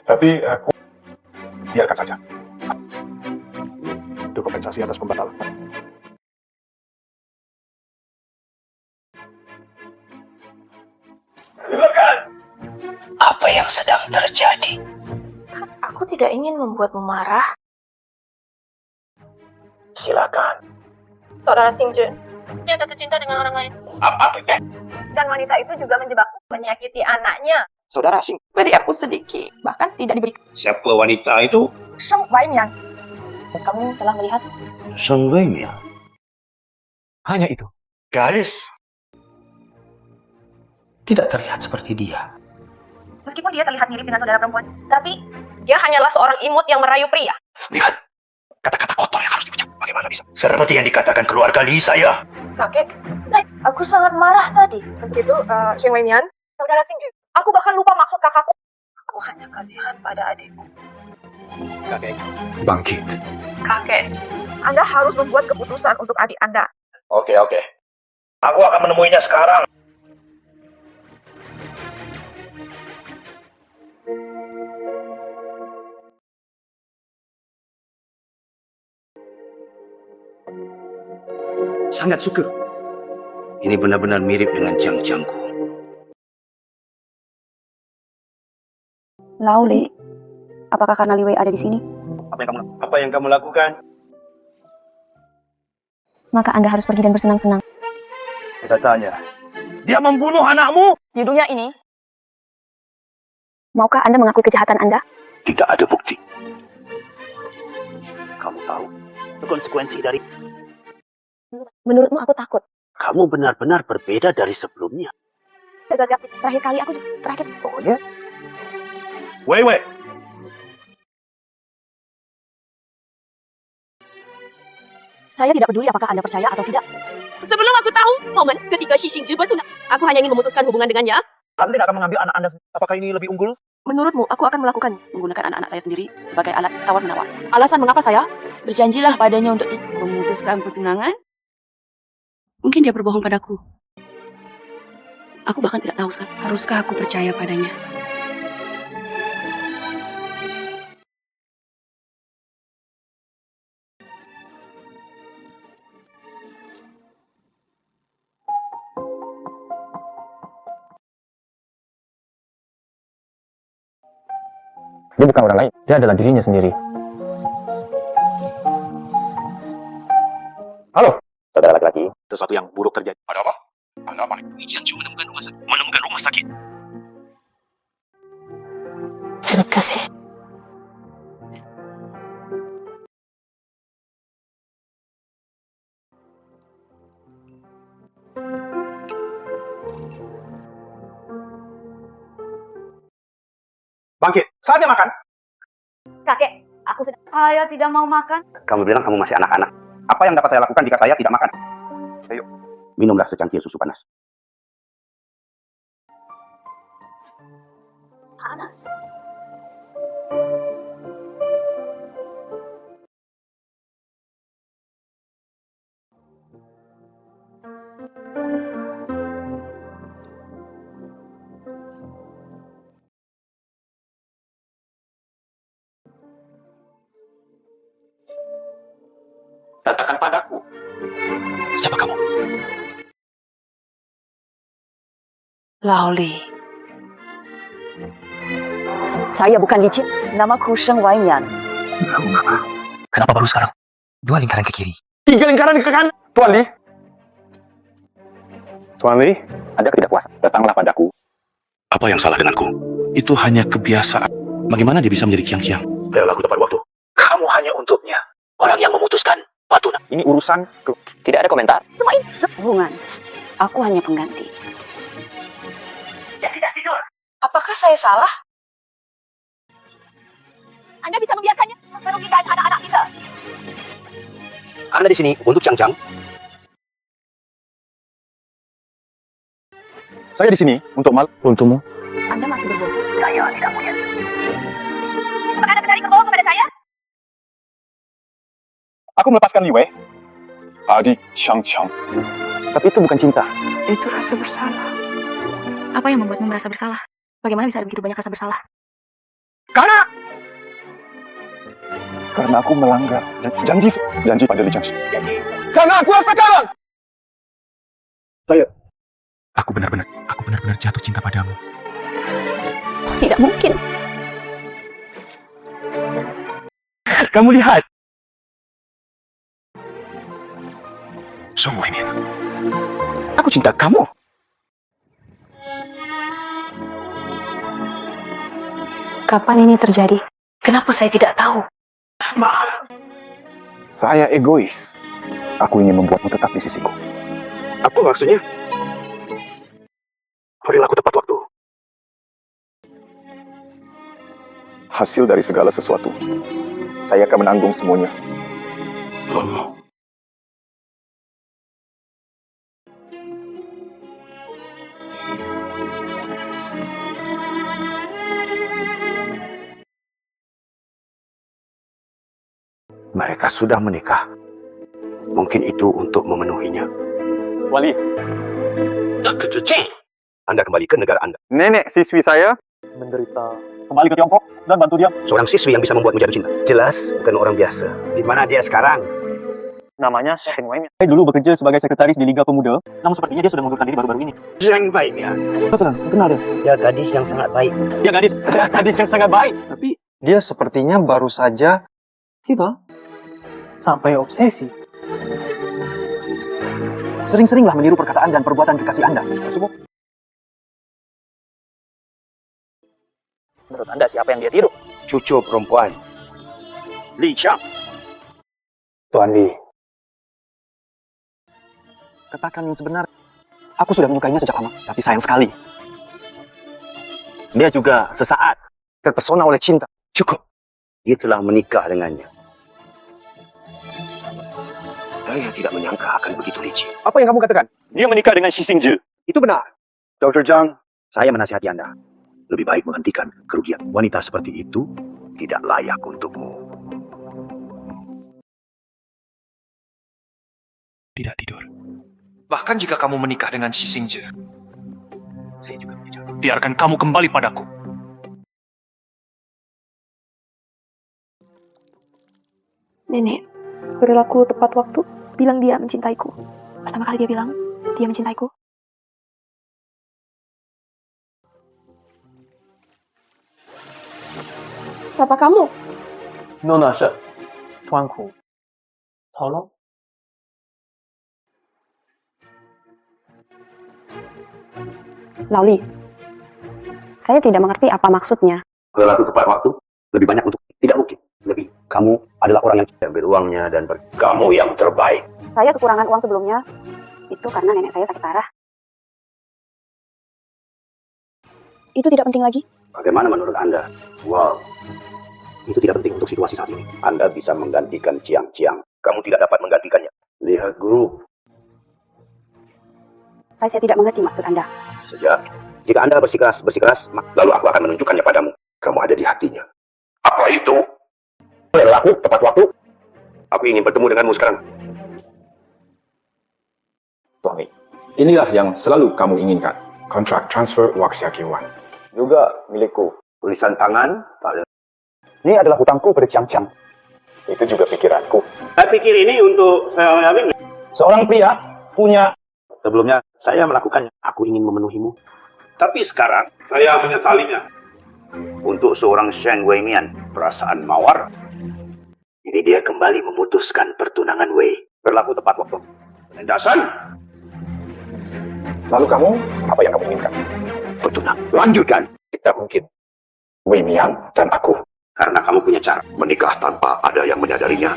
tapi aku biarkan saja. Itu kompensasi atas pembatalan. Apa yang sedang terjadi? Aku tidak ingin membuatmu marah. Silakan. Saudara Xingzhi, dia jatuh cinta dengan orang lain. Apa itu? Dan wanita itu juga menjebakku, menyakiti anaknya. Saudara Xing, beri aku sedikit. Bahkan tidak diberi. Siapa wanita itu? Sheng Weimian. Kamu telah melihat? Sheng Weimian. Hanya itu. Garis. Tidak terlihat seperti dia. Meskipun dia terlihat mirip dengan saudara perempuan, tapi dia hanyalah seorang imut yang merayu pria. Lihat. Kata-kata kotor yang harus diucap. Bagaimana bisa? Seperti yang dikatakan keluarga Li saya. Kakek, aku sangat marah tadi. Begitu, Sheng Weimian. Saudara Xingzhi, aku bahkan lupa maksud kakakku. Aku hanya kasihan pada adikku. Kakek. Bangkit. Kakek, Anda harus membuat keputusan untuk adik Anda. Oke. Aku akan menemuinya sekarang. Sangat suka. Ini benar-benar mirip dengan Jiang-Jiangku. Lau Li, apakah karena Li Wei ada di sini? Apa yang kamu lakukan? Maka Anda harus pergi dan bersenang-senang. Kita tanya. Dia membunuh anakmu? Di dunia ini, Maukah Anda mengakui kejahatan Anda? Tidak ada bukti. Kamu tahu konsekuensi dari... Menurutmu aku takut. Kamu benar-benar berbeda dari sebelumnya. Terakhir kali aku Oh ya? Wei. Saya tidak peduli apakah Anda percaya atau tidak. Sebelum aku tahu momen ketika Xi Xingzhi bertunang, aku hanya ingin memutuskan hubungan dengannya. Anda tidak akan mengambil anak Anda. Apakah ini lebih unggul? Menurutmu, aku akan melakukan menggunakan anak-anak saya sendiri sebagai alat tawar-menawar. Alasan mengapa saya? Berjanjilah padanya untuk memutuskan pertunangan. Mungkin dia berbohong padaku. Aku bahkan tidak tahu sekarang. Haruskah aku percaya padanya? Dia bukan orang lain, dia adalah dirinya sendiri. Halo, saudara laki-laki. Sesuatu yang buruk terjadi. Ada apa? Ada apa nih? Jiangju menemukan rumah sakit. Menemukan rumah sakit. Terima kasih. Bangkit. Saatnya makan. Kakek, aku sedang... Ayah tidak mau makan. Kamu bilang kamu masih anak-anak. Apa yang dapat saya lakukan jika saya tidak makan? Ayo, minumlah secangkir susu panas. Panas. Katakan padaku. Siapa kamu? Laoli. Saya bukan licin. Namaku Sheng Waimian. Kenapa baru sekarang? 2 lingkaran ke kiri. 3 lingkaran ke kanan. Tuan Li. Tuan Li, Anda ketidakpuasan. Datanglah padaku. Apa yang salah denganku? Itu hanya kebiasaan. Bagaimana dia bisa menjadi kiang-kiang? Perilaku tepat waktu. Kamu hanya untuknya. Orang yang memutuskan. Patuna. Ini urusan. Tidak ada komentar. Semua ini hubungan. Aku hanya pengganti. Ya tidak tidur. Apakah saya salah? Anda bisa membiarkannya merugikan anak-anak kita. Anda di sini untuk Chang-Chang. Saya di sini untukmu. Anda masih berbohong. Saya tidak punya. Apakah Anda berani berbohong kepada saya? Aku melepaskan Li Wei. Adik Chang-Chang. Tapi itu bukan cinta. Itu rasa bersalah. Apa yang membuatmu merasa bersalah? Bagaimana bisa ada begitu banyak rasa bersalah? Karena aku melanggar janji pada Li Changxi. Karena aku rasa kalah. Aku benar-benar jatuh cinta padamu. Tidak mungkin. Kamu lihat. Sungguh ini. Aku cinta kamu. Kapan ini terjadi? Kenapa saya tidak tahu? Saya egois. Aku ingin membuatmu tetap di sisiku. Apa maksudnya? Perilaku tepat waktu. Hasil dari segala sesuatu. Saya akan menanggung semuanya. Mereka sudah menikah. Mungkin itu untuk memenuhinya. Wali, Anda kembali ke negara Anda. nenek siswi saya menderita. Kembali ke Tiongkok dan bantu dia. Seorang siswi yang bisa membuatmu jatuh cinta. Jelas bukan orang biasa. Di mana dia sekarang? Namanya Sheng Wei Mian. Saya dulu bekerja sebagai sekretaris di Liga Pemuda. Namun sepertinya dia sudah mengundurkan diri baru-baru ini. Zheng Weimian. Betul, kenal dia. Dia gadis yang sangat baik. Dia gadis yang sangat baik. Tapi Dia sepertinya baru saja tiba sampai obsesi. Sering-seringlah meniru perkataan dan perbuatan kekasih Anda. Menurut Anda siapa yang dia tiru? Cucu perempuan. Li Chang. Tuan Li. Katakan yang sebenar. Aku sudah menyukainya sejak lama, tapi sayang sekali. Dia juga sesaat terpesona oleh cinta. Cukup. Dia telah menikah dengannya. Saya tidak menyangka akan begitu licin. Apa yang kamu katakan? Dia menikah dengan Xi Xingzhi. Itu benar. Dr. Zhang, saya menasihati Anda. Lebih baik menghentikan kerugian. Wanita seperti itu tidak layak untukmu. Tidak tidur. Bahkan jika kamu menikah dengan Xi Xingzhi, saya juga mengejar. Biarkan kamu kembali padaku. Nenek, perilaku tepat waktu. Bilang dia mencintaiku. Pertama kali dia bilang, dia mencintaiku. Siapa kamu? Nona是川苦tolong. Laoli, saya tidak mengerti apa maksudnya. Perilaku tepat waktu lebih banyak untuk tidak mungkin. Lebih, kamu adalah orang yang ambil uangnya dan kamu yang terbaik. Saya kekurangan uang sebelumnya. Itu karena nenek saya sakit parah. Itu tidak penting lagi. Bagaimana menurut Anda? Wow, itu tidak penting untuk situasi saat ini. Anda bisa menggantikan Ciang-Ciang. Kamu tidak dapat menggantikannya. Lihat guru. Saya tidak mengerti maksud Anda. Sejak jika Anda bersikeras, lalu aku akan menunjukkannya padamu. Kamu ada di hatinya. Apa itu? Perilaku tepat waktu. Aku ingin bertemu denganmu sekarang. Tuan Li, inilah yang selalu kamu inginkan. Kontrak transfer Waxiaki Wan. Juga milikku. Tulisan tangan. Ini adalah hutangku pada Chang-Chang. Itu juga pikiranku. Saya pikir ini untuk saya mengambil. Seorang pria punya. Sebelumnya saya melakukannya. Aku ingin memenuhimu. Tapi sekarang, saya menyesalinya. Untuk seorang Sheng Weimian, perasaan mawar, ini dia kembali memutuskan pertunangan Wei. Berlaku tepat waktu. Penindasan. Lalu kamu, apa yang kamu inginkan? Bertunang. Lanjutkan. Tidak mungkin. Wei Mian dan aku. Karena kamu punya cara menikah tanpa ada yang menyadarinya.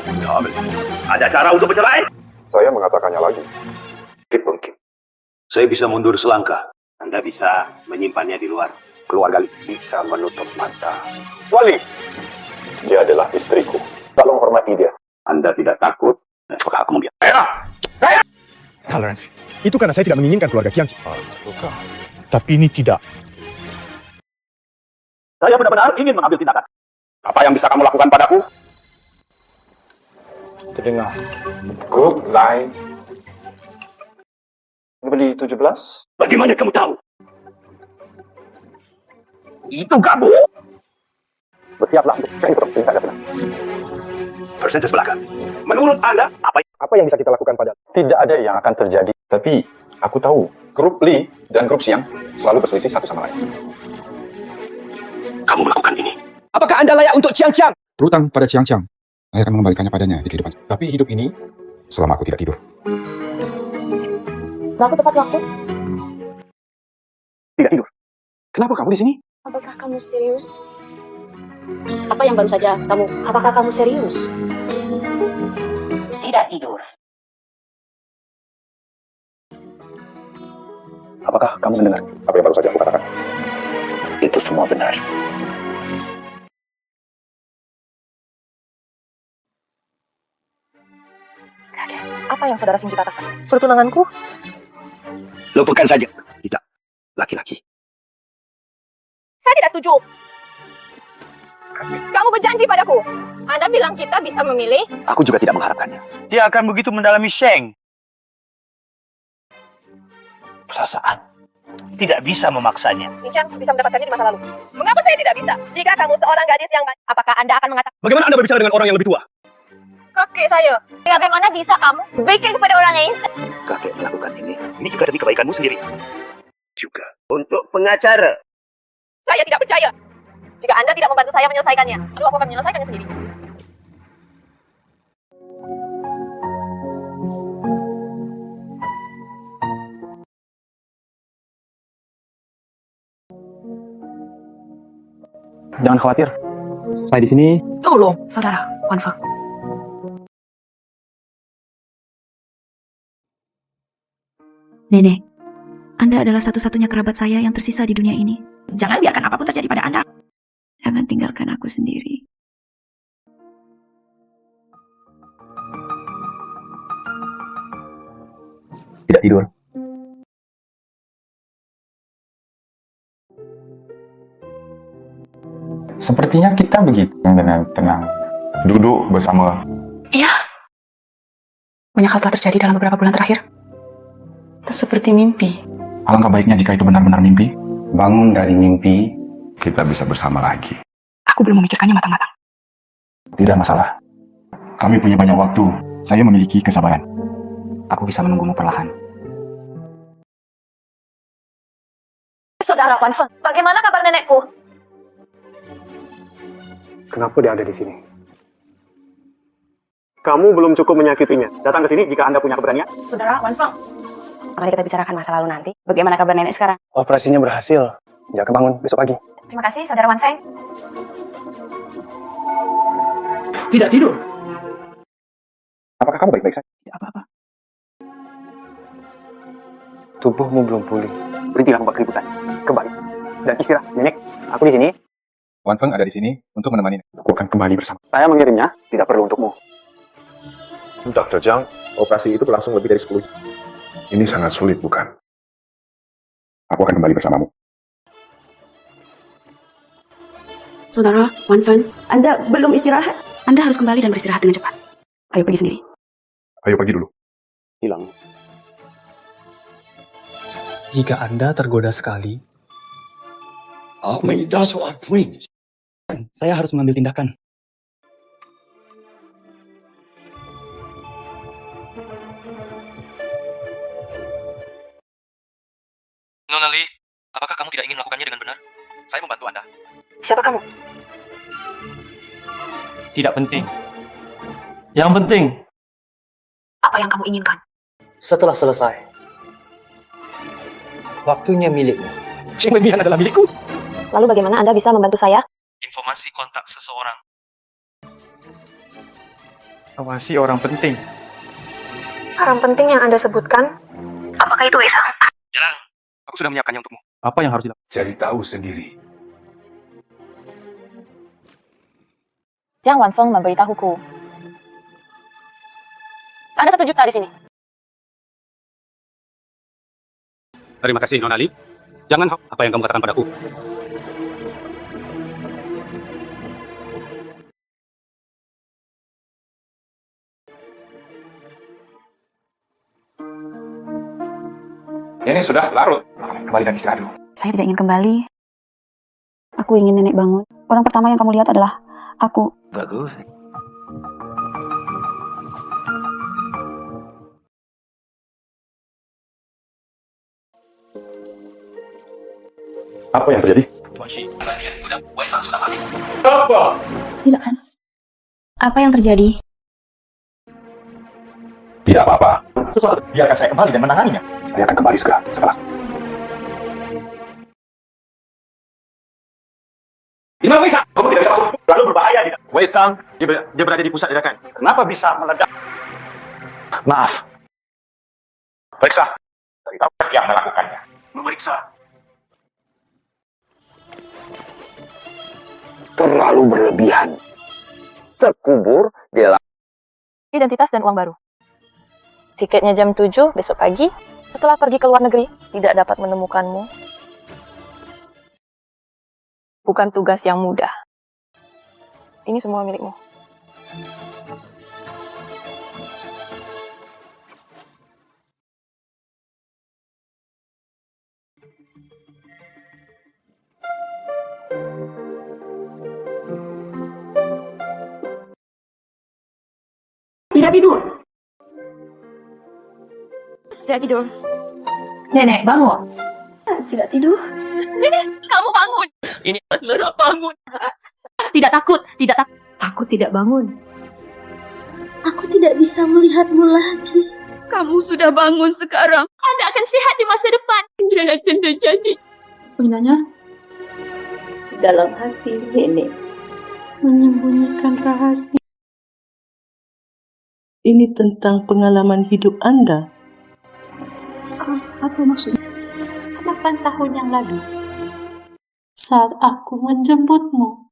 Ada cara untuk bercerai? Saya mengatakannya lagi. Tidak mungkin. Saya bisa mundur selangkah. Anda bisa menyimpannya di luar. Keluarga bisa menutup mata. Wali, dia adalah istriku. Tolong hormati dia. Anda tidak takut? Apakah aku membiarkan? Toleransi. Itu karena saya tidak menginginkan keluarga Qiangqi. Tapi ini tidak. Saya benar-benar ingin mengambil tindakan. Apa yang bisa kamu lakukan padaku? Terdengar. Grup lain. Beli 17? Bagaimana kamu tahu? Itu kamu. Bersiaplah untuk cari perintah benar. Persentase belakang. Menurut Anda, Apa yang bisa kita lakukan pada? Tidak ada yang akan terjadi. Tapi aku tahu grup Li dan grup Xiang selalu berselisih satu sama lain. kamu melakukan ini? Apakah Anda layak untuk Qiang-Qiang? Berutang pada Qiang-Qiang. Saya akan mengembalikannya padanya di kehidupan. Tapi hidup ini, selama aku tidak tidur. Berlaku tepat waktu. Tidak tidur. Kenapa kamu di sini? Apakah kamu serius? Apa yang baru saja kamu... Apakah kamu serius? Tidak tidur. Apakah kamu mendengar? Apa yang baru saja aku katakan? Itu semua benar. Apa yang saudara Xingji katakan? Pertunanganku? Lupakan saja. Tidak. Laki-laki. Saya tidak setuju. Kamu berjanji padaku. Anda bilang kita bisa memilih. Aku juga tidak mengharapkannya. Dia akan begitu mendalami Sheng. Perasaan. Tidak bisa memaksanya. Ninchan bisa mendapatkannya di masa lalu. Mengapa saya tidak bisa? Jika kamu seorang gadis yang baik, apakah Anda akan mengatakan? Bagaimana Anda berbicara dengan orang yang lebih tua? Kakek saya. Bagaimana bisa kamu berbicara kepada orang lain? Kakek melakukan ini. Ini juga demi kebaikanmu sendiri. Juga untuk pengacara. Saya tidak percaya. Jika Anda tidak membantu saya menyelesaikannya, lalu aku akan menyelesaikannya sendiri. Jangan khawatir. Saya di sini. Tolong, saudara Wan Feng. Nenek, Anda adalah satu-satunya kerabat saya yang tersisa di dunia ini. Jangan biarkan apapun terjadi pada Anda. Jangan tinggalkan aku sendiri. Tidak tidur. Sepertinya kita begitu dengan tenang. Duduk bersama. Iya. Banyak hal telah terjadi dalam beberapa bulan terakhir. Seperti mimpi. Alangkah baiknya jika itu benar-benar mimpi. Bangun dari mimpi, kita bisa bersama lagi. Aku belum memikirkannya matang-matang. Tidak masalah. Kami punya banyak waktu. Saya memiliki kesabaran. Aku bisa menunggumu perlahan. Saudara Wan Feng, bagaimana kabar nenekku? Kenapa dia ada di sini? Kamu belum cukup menyakitinya. Datang ke sini jika Anda punya keberanian. Saudara Wan Feng. Mari kita bicarakan masa lalu nanti. Bagaimana kabar nenek sekarang? Operasinya berhasil. Jaga bangun besok pagi. Terima kasih, saudara Wan Feng. Tidak tidur. Apakah kamu baik-baik saja? Tidak apa-apa. Tubuhmu belum pulih. Berhentilah membuat keributan. Kembali. Dan istirahat. Nenek, aku di sini. Wan Feng ada di sini untuk menemani. Aku akan kembali bersama. Saya mengirimnya. Tidak perlu untukmu. Dr. Zhang, operasi itu berlangsung lebih dari 10 jam. Ini sangat sulit, bukan? Aku akan kembali bersamamu. Saudara Wan Feng, Anda belum istirahat. Anda harus kembali dan beristirahat dengan cepat. Ayo pergi sendiri. Ayo pergi dulu. Hilang. Jika Anda tergoda sekali, saya harus mengambil tindakan. Nona Li, apakah kamu tidak Saya membantu Anda. Siapa kamu? Tidak penting. Yang penting, Apa yang kamu inginkan? Setelah selesai, waktunya milikmu. Sheng Wei Mian adalah milikku. Lalu bagaimana Anda bisa membantu saya? Informasi kontak seseorang. awasi orang penting. Orang penting yang Anda sebutkan? Apakah itu Wei Sang? Jarang. Aku sudah menyiapkannya untukmu. Apa yang harus dilakukan? Cari tahu sendiri. Jiang Wanfeng memberitahuku. Ada 1 juta di sini. Terima kasih, Nona Li. Jangan apa yang kamu katakan padaku. Ini sudah larut. Kembali dan istirahat dulu. Saya tidak ingin kembali. Aku ingin nenek bangun. Orang pertama yang kamu lihat adalah aku. Bagus. Apa yang terjadi? Tuan Shi, udah Wei Sang sudah mati. Apa? Silakan. Apa yang terjadi? Tidak apa-apa. Sesuatu. Biarkan saya kembali dan menanganinya. Dia akan kembali segera setelah. Imam Wei Sang, kamu tidak bisa masuk. Lalu berbahaya tidak? Wei Sang, dia berada di pusat ledakan. Kenapa bisa meledak? Maaf. Periksa. Dari tahu yang melakukannya. Memeriksa. Terlalu berlebihan. Terkubur di dalam Identitas dan uang baru. Tiketnya jam 7 besok pagi. Setelah pergi ke luar negeri, tidak dapat menemukanmu. Bukan tugas yang mudah. Ini semua milikmu. Tidak tidur. Tidak tidur. Nenek, bangun. Tidak tidur. Nenek, kamu bangun. Ini adalah bangun. Tidak takut, tidak takut. Aku tidak bangun. Aku tidak bisa melihatmu lagi. Kamu sudah bangun sekarang. Anda akan sehat di masa depan. Tidak akan terjadi. Sebenarnya, Dalam hati nenek menyembunyikan rahasia. Ini tentang pengalaman hidup Anda. apa maksudnya? 8 tahun yang lalu, saat aku menjemputmu,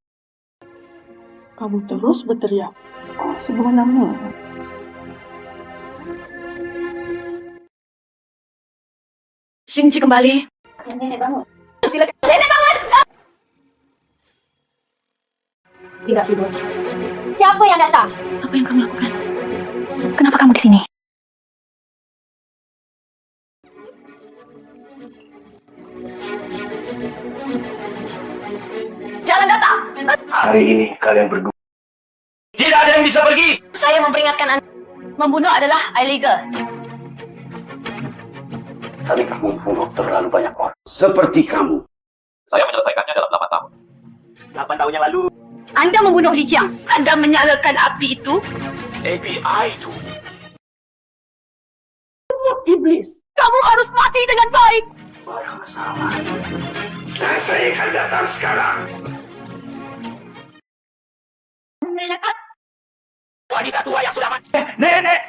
kamu terus berteriak sebuah nama. Xingji kembali. Nenek bangun. Silakan. Nenek bangun. Tidak tidur. Siapa yang datang? Apa yang kamu lakukan? Kenapa kamu di sini? Jangan datang. hari ini kalian berdua. Tidak ada yang bisa pergi. Saya memperingatkan Anda. Membunuh adalah illegal. Saat kamu membunuh terlalu banyak orang. Seperti kamu. Saya menyelesaikannya dalam 8 tahun. 8 tahun yang lalu. Anda membunuh Li Jiang. Anda menyalakan api itu. API itu. Iblis. Kamu harus mati dengan baik. Barang salah. Dan saya akan datang sekarang. Wanita tua yang sudah mati. Nenek,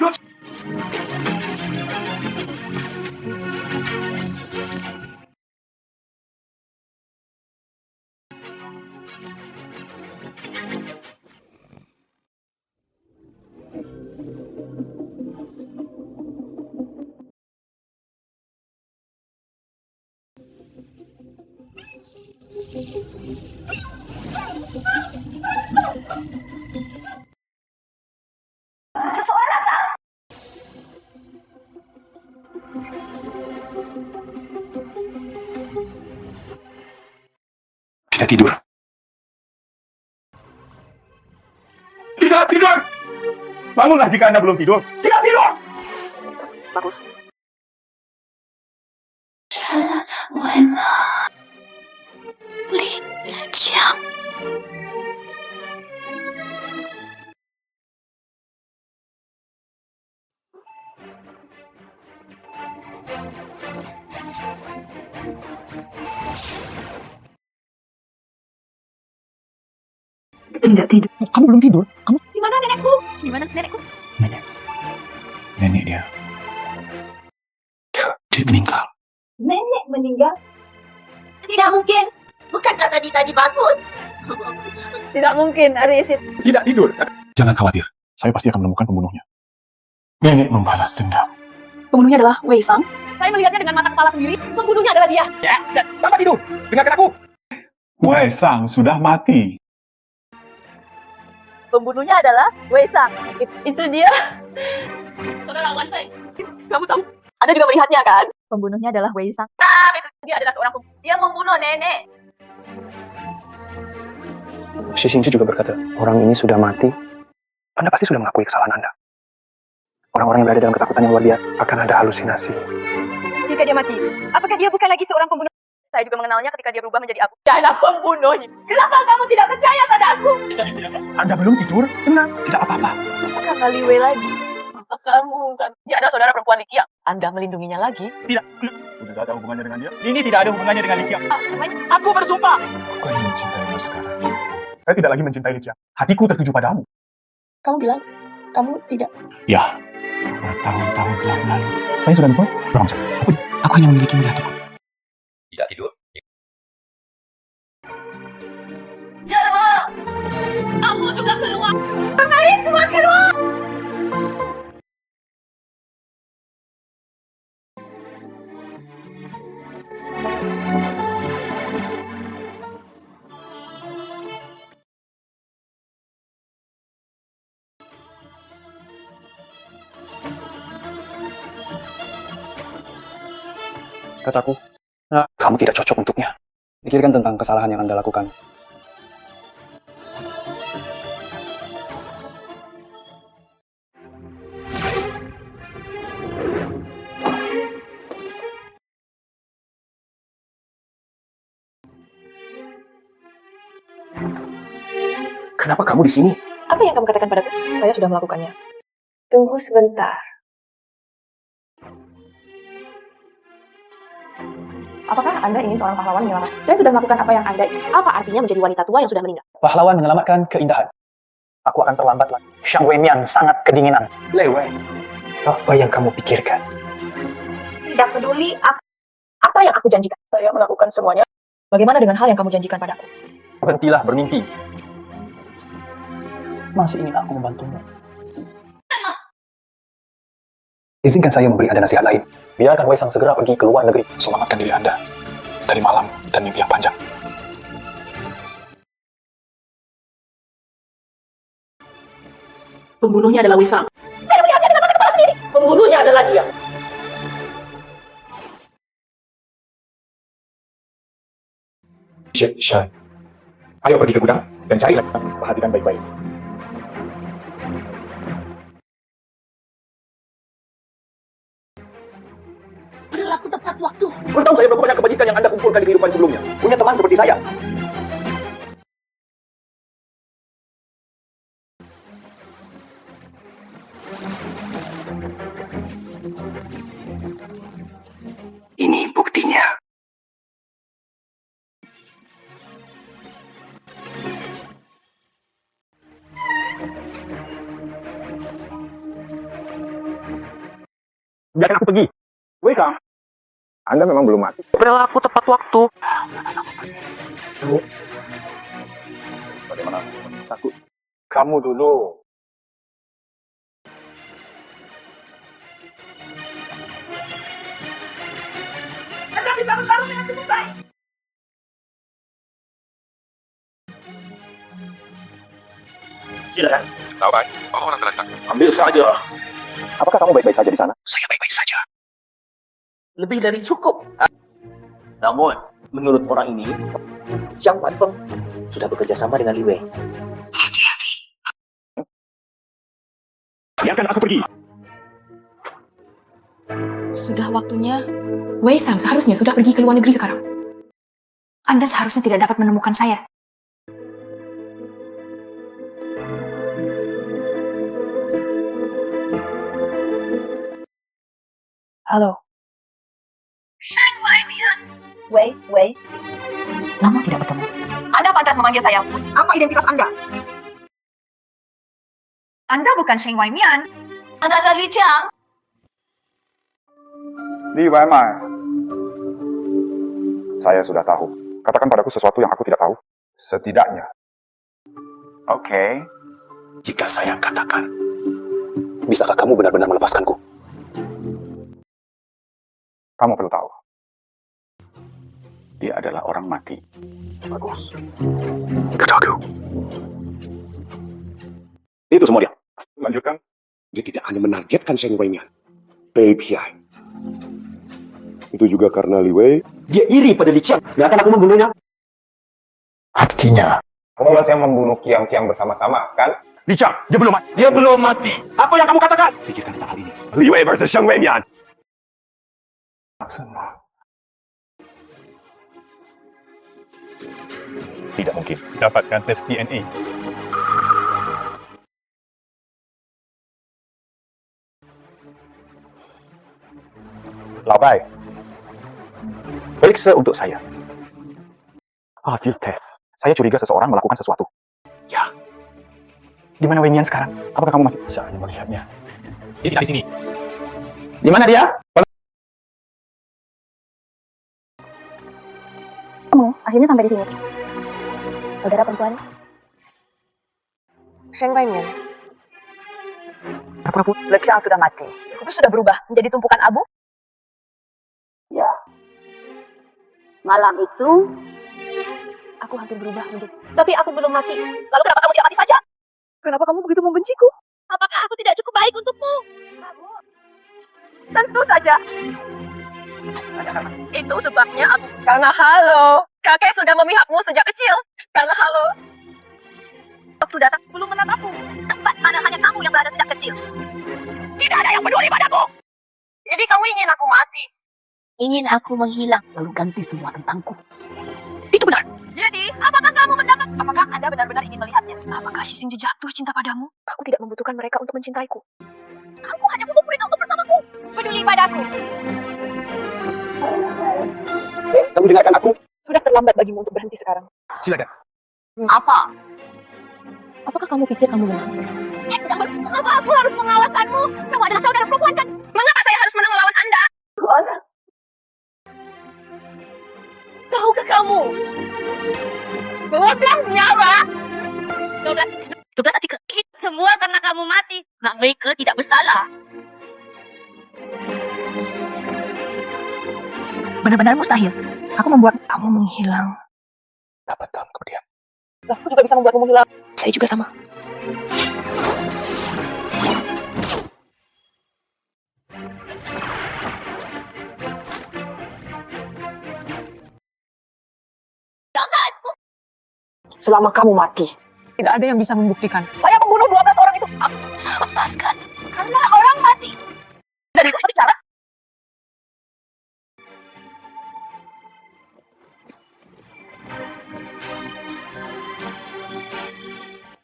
Tidak tidur. Tidak tidur! Bangunlah jika Anda belum tidur. Tidak tidur! Bagus. Li Qiang. Tidak tidur. Kamu belum tidur? Kamu Di mana nenekku? Di mana nenekku? nenek dia. Dia meninggal. Nenek meninggal? Tidak mungkin. Bukankah tadi bagus? Tidak mungkin, Arisit. Tidak tidur. Jangan khawatir. Saya pasti akan menemukan pembunuhnya. Nenek membalas dendam. Pembunuhnya adalah Wei Sang. Saya melihatnya dengan mata kepala sendiri. Pembunuhnya adalah dia. Ya, Bapak tidur. Dengarkan aku. Wei Sang sudah mati. Pembunuhnya adalah Wei Sang. Itu dia. Saudara Wan Feng, kamu tahu? Anda juga melihatnya kan? Pembunuhnya adalah Wei Sang. Dia adalah seorang pembunuh. Dia membunuh nenek. Si Xingzhi juga berkata, orang ini sudah mati. Anda pasti sudah mengakui kesalahan Anda. Orang-orang yang berada dalam ketakutan yang luar biasa akan ada halusinasi. Jika dia mati, apakah dia bukan lagi seorang pembunuh? Saya juga mengenalnya ketika dia berubah menjadi aku. Dia adalah pembunuhnya. Kenapa kamu tidak percaya pada aku? Anda belum tidur? Tenang. Tidak apa-apa. Apakah Li Wei lagi? Kamu kan? Dia adalah saudara perempuan Li Qiang. Anda melindunginya lagi? Tidak. Tidak ada hubungannya dengan dia. Ini tidak ada hubungannya dengan Li Qiang. Aku bersumpah. Aku hanya mencintaimu sekarang. Saya tidak lagi mencintai Li Qiang. Hatiku tertuju padamu. Kamu bilang kamu tidak. Ya. Bertahun-tahun telah berlalu. Saya sudah lupa. Bohong saja. Aku hanya memiliki di hatiku. Tidak tidur. Ya Allah! Kamu sudah keluar! Kalian semua keluar! Kataku, kamu tidak cocok untuknya. Pikirkan tentang kesalahan yang Anda lakukan. Kenapa kamu di sini? Apa yang kamu katakan padaku? Saya sudah melakukannya. Tunggu sebentar. Apakah Anda ingin seorang pahlawan menyelamatkan? Saya sudah melakukan apa yang Anda ingin. Apa artinya menjadi wanita tua yang sudah meninggal? Pahlawan menyelamatkan keindahan. Aku akan terlambat lagi. Xiang Weimian sangat kedinginan. Lei Wei, apa yang kamu pikirkan? Tidak peduli apa yang aku janjikan. Saya melakukan semuanya. Bagaimana dengan hal yang kamu janjikan padaku? Berhentilah bermimpi. Masih ingin aku membantumu. Izinkan saya memberi Anda nasihat lain. Biarkan Wei Sang segera pergi ke luar negeri. Selamatkan diri Anda dari malam dan mimpi yang panjang. Pembunuhnya adalah Wei Sang. Saya melihatnya dengan mata kepala sendiri. Pembunuhnya adalah dia. Syai, ayo pergi ke gudang dan cari lagi. Perhatikan baik-baik. Berlaku tepat waktu. Beritahu saya berapa banyak kebajikan yang Anda kumpulkan di kehidupan sebelumnya. Punya teman seperti saya. Ini buktinya. Biarkan aku pergi. Wei Sang, Anda memang belum mati. Berlaku tepat waktu. Bagaimana? Takut. Kamu dulu. Anda bisa bertarung dengan cukup baik. Silakan. Lawan, orang terletak. Ambil saja. Apakah kamu baik-baik saja di sana? Saya baik-baik saja. Lebih dari cukup. Namun, menurut orang ini, Xiang Wanfeng sudah bekerja sama dengan Li Wei. Biarkan aku pergi. Sudah waktunya. Wei Sang seharusnya sudah pergi ke luar negeri sekarang. Anda seharusnya tidak dapat menemukan saya. Halo. Sheng Weimian. Wei. Lama tidak bertemu. Anda pantas memanggil saya Wei. Apa identitas Anda? Anda bukan Sheng Weimian. Anda adalah Li Jiang. Li Weimai. Saya sudah tahu. Katakan padaku sesuatu yang aku tidak tahu. Setidaknya. Oke. Jika saya katakan, bisakah kamu benar-benar melepaskanku? Kamu perlu tahu. Dia adalah orang mati. Bagus. Kataku. Itu semua dia. Lanjutkan. Dia tidak hanya menargetkan Sheng Weimian, Pei Piai. Itu juga karena Li Wei. Dia iri pada Li Qiang. Biarkan aku membunuhnya. Artinya, Kamu yang membunuh Kiang bersama-sama, kan? Li Qiang, dia belum mati. Dia belum mati. Apa yang kamu katakan? Pikirkan tentang hal ini. Li Wei versus Sheng Weimian. Semua. Tidak mungkin. Dapatkan tes DNA. Labai. Periksa untuk saya. Hasil tes. Saya curiga seseorang melakukan sesuatu. Ya. Di mana Weimian sekarang? Apakah kamu masih bisa melihatnya? Dia tidak di sini. Di mana dia? Kamu akhirnya sampai di sini. Saudara perempuan. Sheng Weimian. Li Qiang sudah mati. Itu sudah berubah menjadi tumpukan abu? Ya. Malam itu aku hampir berubah menjadi... Tapi aku belum mati. Lalu kenapa kamu tidak mati saja? Kenapa kamu begitu membenciku? Apakah aku tidak cukup baik untukmu? Tentu saja. Itu sebabnya aku... Karena halo. Kakek sudah memihakmu sejak kecil. Karena halo. Waktu datang belum menatapku. Tempat mana hanya kamu yang berada sejak kecil. Tidak ada yang peduli padaku. Jadi kamu ingin aku mati? Ingin aku menghilang, lalu ganti semua tentangku. Itu benar. Jadi, apakah kamu mendapat? Apakah Anda benar-benar ingin melihatnya? Apakah Shixing jatuh cinta padamu? Aku tidak membutuhkan mereka untuk mencintaiku. Kamu hanya butuh perintah untuk bersamaku. Peduli padaku. Kamu dengarkan aku? Sudah terlambat bagimu untuk berhenti sekarang. Silakan. Apa? Apakah kamu pikir kamu menang? Mengapa aku harus mengalahkanmu? Kamu adalah saudara perempuan kan? Mengapa saya harus menang melawan Anda? Tahukah kamu? 12 nyawa. 12 artikel. Semua karena kamu mati. Nah, mereka tidak bersalah. Benar-benar mustahil. Aku membuat kamu menghilang. Dapat tahun kemudian. Aku juga bisa membuatmu menghilang. Saya juga sama. Jangan. Selama kamu mati, tidak ada yang bisa membuktikan. Saya membunuh 12 orang itu. Lepaskan. Karena orang mati. Dari aku bicara.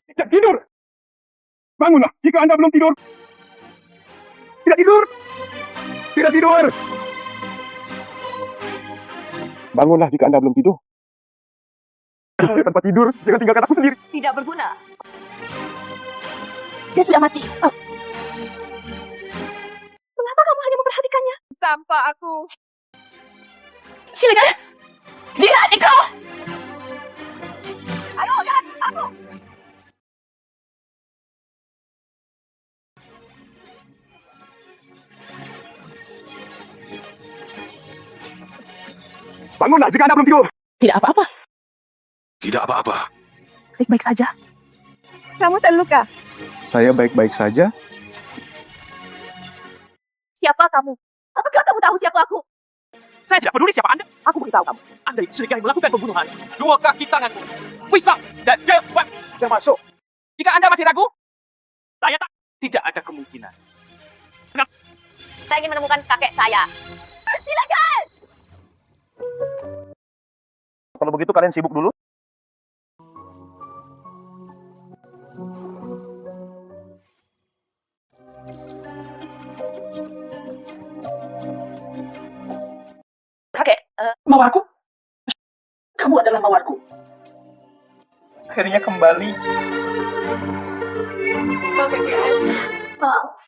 Tidak tidur. Bangunlah jika Anda belum tidur. Tidak tidur. Tidak tidur. Bangunlah jika Anda belum tidur. Tanpa tidur, jangan tinggalkan aku sendiri. Tidak berguna. Dia sudah mati. Oh. Mengapa kamu hanya memperhatikannya? Tanpa aku. Silakan. Dia Niko. Ayo, jangan. Aku. Bangunlah jika Anda belum tidur. Tidak apa-apa. Tidak apa-apa. Baik-baik saja. Kamu terluka. Saya baik-baik saja. Siapa kamu? Apakah kamu tahu siapa aku? Saya tidak peduli siapa Anda. Aku beritahu kamu. Anda diselidikai melakukan pembunuhan. 2 kaki tanganku. Pisang dan jebak. Termasuk. Jika Anda masih ragu, saya tak. Tidak ada kemungkinan. Saya ingin menemukan kakek saya. Silakan. Kalau begitu kalian sibuk dulu. Kakek, Mawarku? Kamu adalah mawarku. Akhirnya kembali. maaf.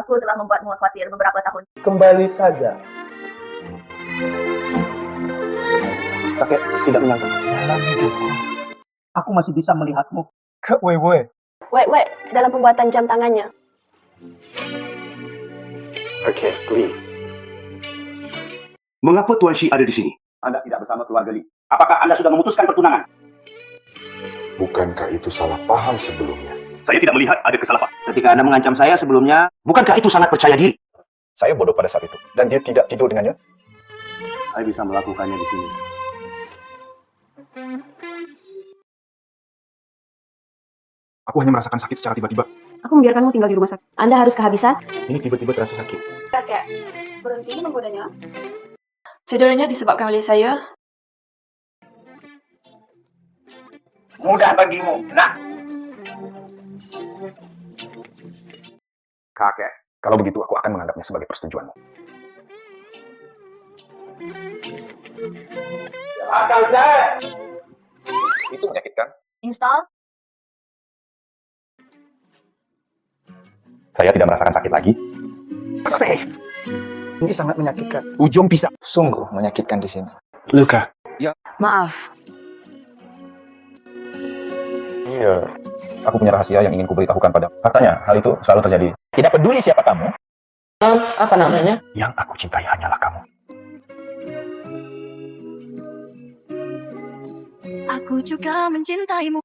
Aku telah membuatmu khawatir beberapa tahun. Kembali saja. Kakek tidak menyangka. Dalam hidupku, aku masih bisa melihatmu. Kak Wei. Wei, dalam pembuatan jam tangannya. Oke, Li. Mengapa Tuan Shi ada di sini? Anda tidak bersama keluarga Li. Apakah Anda sudah memutuskan pertunangan? Bukankah itu salah paham sebelumnya? Saya tidak melihat ada kesalahpahaman. Ketika Anda mengancam saya sebelumnya, bukankah itu sangat percaya diri? Saya bodoh pada saat itu. Dan dia tidak tidur dengannya. Saya bisa melakukannya di sini. Aku hanya merasakan sakit secara tiba-tiba. Aku membiarkanmu tinggal di rumah sakit. Anda harus kehabisan. Ini tiba-tiba terasa sakit. Kakek, berhenti menggodanya. Cederanya disebabkan oleh saya. Mudah bagimu. Nah, Kakek, kalau begitu aku akan menganggapnya sebagai persetujuanmu. akal saya. Itu menyakitkan. Install. Saya tidak merasakan sakit lagi. Ini sangat menyakitkan. Ujung pisau. Sungguh menyakitkan di sini. Luka. Ya. Maaf. Iya. Aku punya rahasia yang ingin kuberitahukan pada. Faktanya, hal itu selalu terjadi. Tidak peduli siapa kamu. Apa namanya? Yang aku cintai hanyalah kamu. Aku juga mencintaimu.